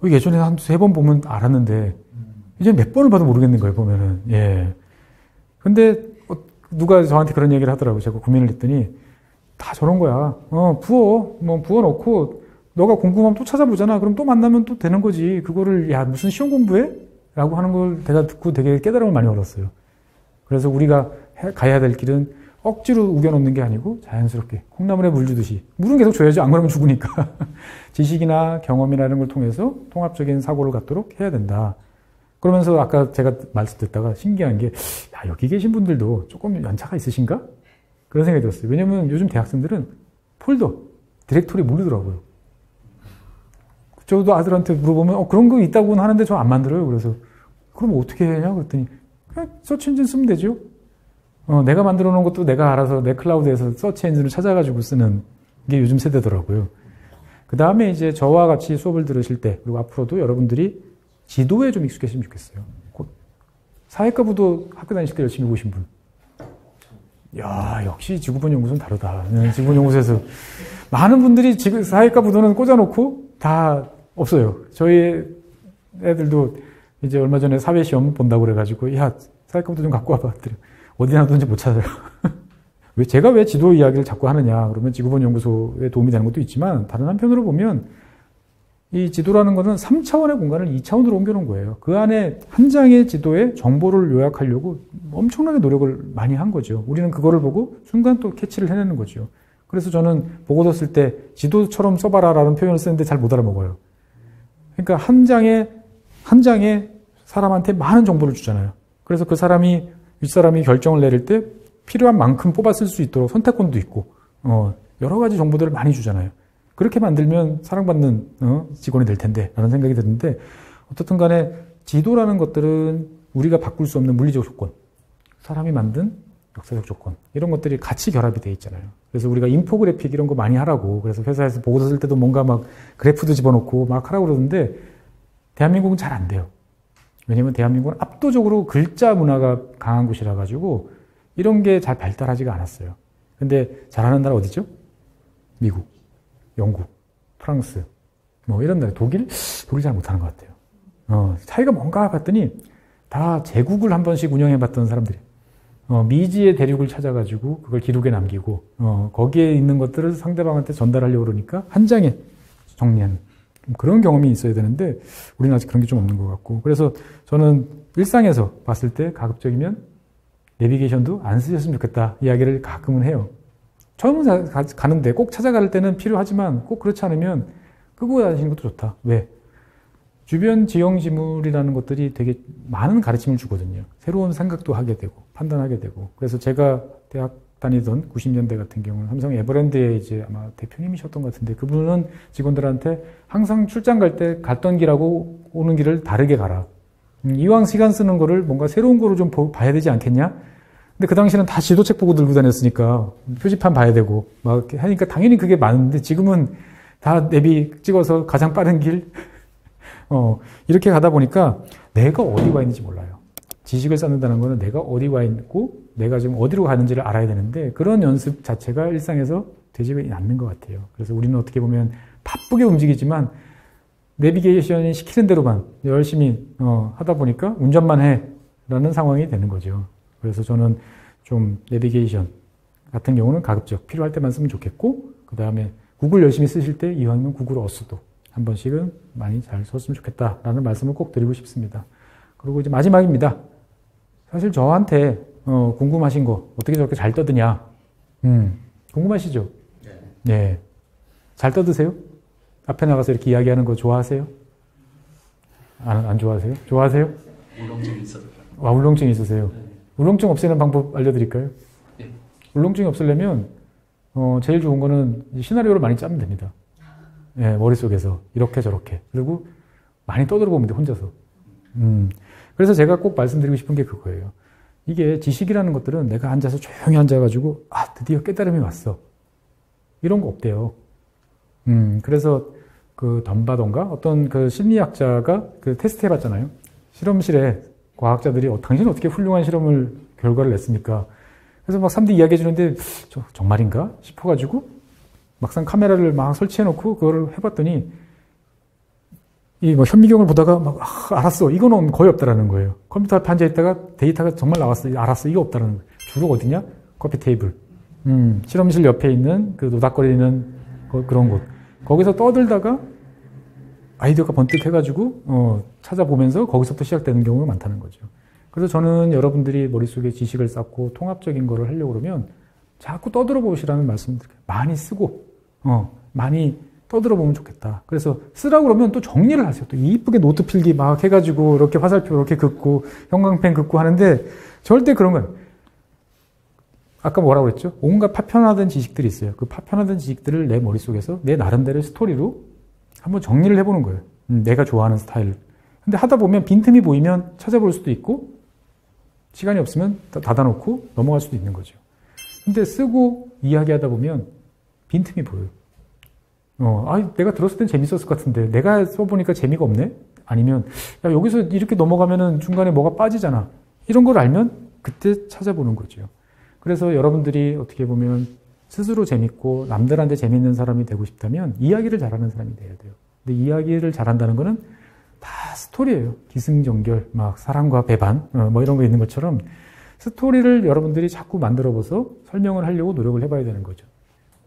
예전에 한 3번 보면 알았는데 이제 몇 번을 봐도 모르겠는 거예요, 보면은. 예. 근데 누가 저한테 그런 얘기를 하더라고요. 제가 고민을 했더니 다 저런 거야. 부어놓고 너가 궁금하면 또 찾아보잖아. 그럼 또 만나면 또 되는 거지. 그거를 무슨 시험 공부해? 라고 하는 걸 제가 듣고 되게 깨달음을 많이 얻었어요. 그래서 우리가 가야 될 길은 억지로 우겨넣는 게 아니고 자연스럽게 콩나물에 물 주듯이 물은 계속 줘야죠. 안 그러면 죽으니까. 지식이나 경험이나 이런 걸 통해서 통합적인 사고를 갖도록 해야 된다. 그러면서 아까 제가 말씀 듣다가 신기한 게 여기 계신 분들도 조금 연차가 있으신가? 그런 생각이 들었어요. 왜냐면 요즘 대학생들은 폴더, 디렉토리 모르더라고요. 저도 아들한테 물어보면 그런 거 있다고는 하는데 저 안 만들어요. 그래서 그럼 어떻게 해야? 그랬더니 그냥 서치 엔진 쓰면 되죠. 내가 만들어 놓은 것도 내가 알아서 내 클라우드에서 서치 엔진을 찾아가지고 쓰는 게 요즘 세대더라고요. 그 다음에 이제 저와 같이 수업을 들으실 때, 그리고 앞으로도 여러분들이 지도에 좀 익숙해지면 좋겠어요. 사회과부도 학교 다니실 때 열심히 보신 분. 야, 역시 지구본연구소는 다르다. 지구본연구소에서 많은 분들이 지금 사회과부도는 꽂아놓고 다 없어요. 저희 애들도 이제 얼마 전에 사회시험 본다고 그래가지고 야, 사회과부도 좀 갖고 와봐. 어디 놔뒀는지 못 찾아요. 제가 왜 지도 이야기를 자꾸 하느냐. 그러면 지구본연구소에 도움이 되는 것도 있지만 다른 한편으로 보면 이 지도라는 것은 3차원의 공간을 2차원으로 옮겨놓은 거예요. 그 안에 한 장의 지도에 정보를 요약하려고 엄청나게 노력을 많이 한 거죠. 우리는 그거를 보고 순간 또 캐치를 해내는 거죠. 그래서 저는 보고서 쓸 때 지도처럼 써봐라 라는 표현을 쓰는데 잘 못 알아먹어요. 그러니까 한 장에 사람한테 많은 정보를 주잖아요. 그래서 그 사람이 윗사람이 결정을 내릴 때 필요한 만큼 뽑아 쓸 수 있도록 선택권도 있고 여러 가지 정보들을 많이 주잖아요. 그렇게 만들면 사랑받는 직원이 될 텐데 라는 생각이 드는데 어떻든 간에 지도라는 것들은 우리가 바꿀 수 없는 물리적 조건, 사람이 만든 역사적 조건 이런 것들이 같이 결합이 돼 있잖아요. 그래서 우리가 인포그래픽 이런 거 많이 하라고 그래서 회사에서 보고서 쓸 때도 뭔가 막 그래프도 집어넣고 막 하라고 그러는데 대한민국은 잘 안 돼요. 왜냐면 대한민국은 압도적으로 글자 문화가 강한 곳이라 가지고 이런 게 잘 발달하지가 않았어요. 근데 잘하는 나라 어디죠? 미국, 영국, 프랑스, 이런 나라, 독일 잘 못하는 것 같아요. 차이가 뭔가 봤더니 다 제국을 한 번씩 운영해봤던 사람들이 미지의 대륙을 찾아가지고 그걸 기록에 남기고 거기에 있는 것들을 상대방한테 전달하려고 그러니까 한 장에 정리하는 그런 경험이 있어야 되는데 우리는 아직 그런 게 좀 없는 것 같고 그래서 저는 일상에서 봤을 때 가급적이면 내비게이션도 안 쓰셨으면 좋겠다 이야기를 가끔은 해요. 처음은 가는데 꼭 찾아갈 때는 필요하지만 꼭 그렇지 않으면 끄고 다니시는 것도 좋다. 왜? 주변 지형 지물이라는 것들이 되게 많은 가르침을 주거든요. 새로운 생각도 하게 되고 판단하게 되고 그래서 제가 대학 다니던 90년대 같은 경우는 삼성 에버랜드에 이제 아마 대표님이셨던 것 같은데 그분은 직원들한테 항상 출장 갈 때 갔던 길하고 오는 길을 다르게 가라. 이왕 시간 쓰는 거를 뭔가 새로운 거로 좀 봐야 되지 않겠냐? 근데 그 당시에는 다 지도책 보고 들고 다녔으니까 표지판 봐야 되고 막 하니까 당연히 그게 많은데 지금은 다 내비 찍어서 가장 빠른 길 이렇게 가다 보니까 내가 어디 와 있는지 몰라요. 지식을 쌓는다는 거는 내가 어디 와 있고 내가 지금 어디로 가는지를 알아야 되는데 그런 연습 자체가 일상에서 되지 않는 것 같아요. 그래서 우리는 어떻게 보면 바쁘게 움직이지만 내비게이션이 시키는 대로만 열심히 하다 보니까 운전만 해라는 상황이 되는 거죠. 그래서 저는 좀 내비게이션 같은 경우는 가급적 필요할 때만 쓰면 좋겠고 그 다음에 구글 열심히 쓰실 때 이왕이면 구글 어스도 한 번씩은 많이 잘 썼으면 좋겠다라는 말씀을 꼭 드리고 싶습니다. 그리고 이제 마지막입니다. 사실 저한테 궁금하신 거 어떻게 저렇게 잘 떠드냐 궁금하시죠? 네. 잘 떠드세요? 앞에 나가서 이렇게 이야기하는 거 좋아하세요? 안 좋아하세요? 좋아하세요? 울렁증이 있어요. 울렁증이 있으세요? 네. 울렁증 없애는 방법 알려드릴까요? 네. 울렁증이 없애려면 제일 좋은 거는 시나리오를 많이 짜면 됩니다. 네, 머릿속에서 이렇게 저렇게 그리고 많이 떠들어 보면 돼 혼자서. 그래서 제가 꼭 말씀드리고 싶은 게 그거예요. 이게 지식이라는 것들은 내가 앉아서 조용히 앉아가지고 드디어 깨달음이 왔어 이런 거 없대요. 그래서 그 덤바던가 어떤 그 심리학자가 그 테스트 해봤잖아요. 실험실에 과학자들이 당신은 어떻게 훌륭한 실험을 결과를 냈습니까? 그래서 막 3D 이야기해 주는데 정말인가 싶어가지고 막상 카메라를 막 설치해놓고 그거를 해봤더니 이 뭐 현미경을 보다가 막 알았어 이거는 거의 없다라는 거예요. 컴퓨터 앞에 앉아 있다가 데이터가 정말 나왔어 알았어 이거 없다라는 거예요. 주로 어디냐? 커피 테이블. 실험실 옆에 있는 그 노닥거리는 그런 곳. 거기서 떠들다가 아이디어가 번뜩 해가지고 찾아보면서 거기서부터 시작되는 경우가 많다는 거죠. 그래서 저는 여러분들이 머릿속에 지식을 쌓고 통합적인 거를 하려고 그러면 자꾸 떠들어 보시라는 말씀드려요. 많이 쓰고, 많이 떠들어 보면 좋겠다. 그래서 쓰라고 그러면 또 정리를 하세요. 또 이쁘게 노트 필기 막 해가지고 이렇게 화살표 이렇게 긋고 형광펜 긋고 하는데 절대 그런 거예요. 아까 뭐라고 했죠? 온갖 파편화된 지식들이 있어요. 그 파편화된 지식들을 내 머릿속에서 내 나름대로의 스토리로 한번 정리를 해보는 거예요. 내가 좋아하는 스타일. 근데 하다 보면 빈틈이 보이면 찾아볼 수도 있고 시간이 없으면 닫아놓고 넘어갈 수도 있는 거죠. 근데 쓰고 이야기하다 보면 빈틈이 보여요. 내가 들었을 땐 재밌었을 것 같은데 내가 써보니까 재미가 없네? 아니면 야, 여기서 이렇게 넘어가면은 중간에 뭐가 빠지잖아. 이런 걸 알면 그때 찾아보는 거죠. 그래서 여러분들이 어떻게 보면 스스로 재밌고 남들한테 재밌는 사람이 되고 싶다면 이야기를 잘하는 사람이 돼야 돼요. 근데 이야기를 잘한다는 거는 다 스토리예요. 기승전결, 막 사랑과 배반, 뭐 이런 거 있는 것처럼 스토리를 여러분들이 자꾸 만들어봐서 설명을 하려고 노력을 해봐야 되는 거죠.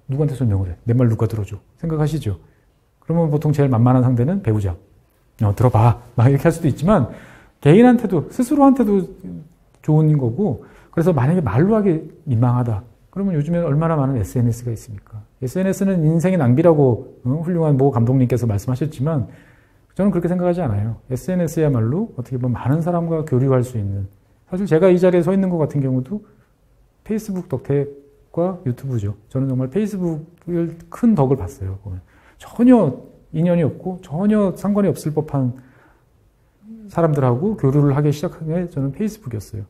누구한테 설명을 해? 내 말 누가 들어줘? 생각하시죠? 그러면 보통 제일 만만한 상대는 배우자. 들어봐. 막 이렇게 할 수도 있지만 개인한테도, 스스로한테도 좋은 거고 그래서 만약에 말로 하기 민망하다. 그러면 요즘에 얼마나 많은 SNS가 있습니까? SNS는 인생의 낭비라고 훌륭한 모 감독님께서 말씀하셨지만 저는 그렇게 생각하지 않아요. SNS야말로 어떻게 보면 많은 사람과 교류할 수 있는 사실 제가 이 자리에 서 있는 것 같은 경우도 페이스북 덕택과 유튜브죠. 저는 정말 페이스북을 큰 덕을 봤어요. 보면. 전혀 인연이 없고 전혀 상관이 없을 법한 사람들하고 교류를 하기 시작한 게 저는 페이스북이었어요.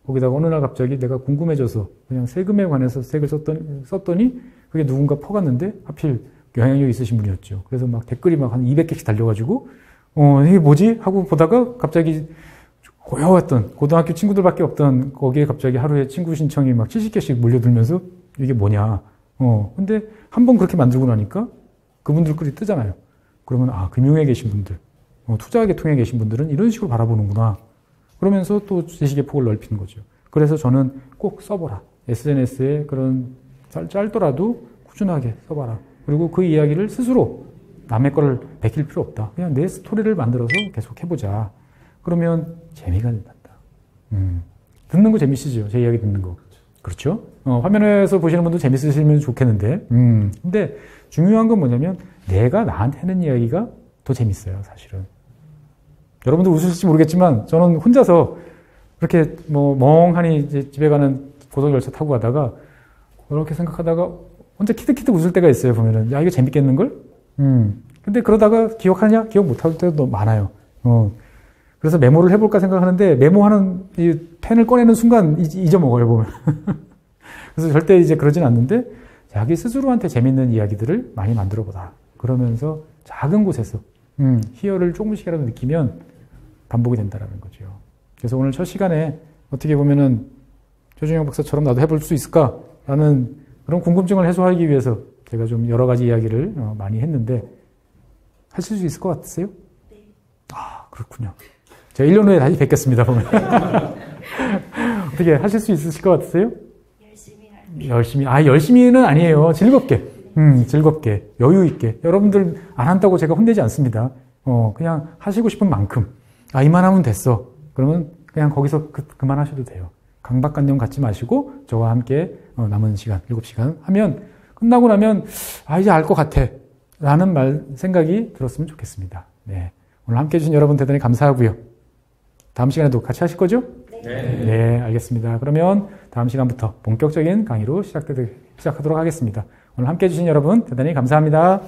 거기다가 어느 날 갑자기 내가 궁금해져서 그냥 세금에 관해서 책을 썼더니 그게 누군가 퍼갔는데 하필 영향력 있으신 분이었죠. 그래서 막 댓글이 막 한 200개씩 달려가지고 이게 뭐지? 하고 보다가 갑자기 고여웠던 고등학교 친구들밖에 없던 거기에 갑자기 하루에 친구 신청이 막 70개씩 몰려들면서 이게 뭐냐. 근데 한번 그렇게 만들고 나니까 그분들 글이 뜨잖아요. 그러면 금융에 계신 분들, 투자계통에 계신 분들은 이런 식으로 바라보는구나. 그러면서 또 지식의 폭을 넓히는 거죠. 그래서 저는 꼭 써보라. SNS에 그런 짧더라도 꾸준하게 써봐라. 그리고 그 이야기를 스스로 남의 거를 베낄 필요 없다. 그냥 내 스토리를 만들어서 계속 해보자. 그러면 재미가 된다. 듣는 거 재밌으시죠? 제 이야기 듣는 거. 그렇죠? 화면에서 보시는 분도 재밌으시면 좋겠는데. 근데 중요한 건 뭐냐면 내가 나한테 하는 이야기가 더 재밌어요, 사실은. 여러분들 웃으실지 모르겠지만 저는 혼자서 그렇게 뭐 멍하니 이제 집에 가는 고속열차 타고 가다가 그렇게 생각하다가 혼자 키득키득 웃을 때가 있어요. 보면은 야 이거 재밌겠는걸? 근데 그러다가 기억하냐? 기억 못할 때도 많아요. 그래서 메모를 해볼까 생각하는데 메모하는 이 펜을 꺼내는 순간 잊어먹어요, 보면. 그래서 절대 이제 그러진 않는데 자기 스스로한테 재밌는 이야기들을 많이 만들어보자. 그러면서 작은 곳에서 희열을 조금씩이라도 느끼면 반복이 된다는 거죠. 그래서 오늘 첫 시간에 어떻게 보면은 최준영 박사처럼 나도 해볼 수 있을까라는 그런 궁금증을 해소하기 위해서 제가 좀 여러 가지 이야기를 많이 했는데 하실 수 있을 것 같으세요? 네. 그렇군요. 제가 1년 후에 다시 뵙겠습니다. 보면. 어떻게 하실 수 있으실 것 같으세요? 열심히 열심히는 아니에요. 즐겁게. 즐겁게. 여유 있게. 여러분들 안 한다고 제가 혼내지 않습니다. 그냥 하시고 싶은 만큼. 이만하면 됐어. 그러면 그냥 거기서 그만하셔도 돼요. 강박관념 갖지 마시고 저와 함께 남은 시간, 7시간 하면 끝나고 나면 이제 알 것 같아. 라는 생각이 들었으면 좋겠습니다. 네. 오늘 함께 해주신 여러분 대단히 감사하고요. 다음 시간에도 같이 하실 거죠? 네, 알겠습니다. 그러면 다음 시간부터 본격적인 강의로 시작하도록 하겠습니다. 오늘 함께 해주신 여러분 대단히 감사합니다.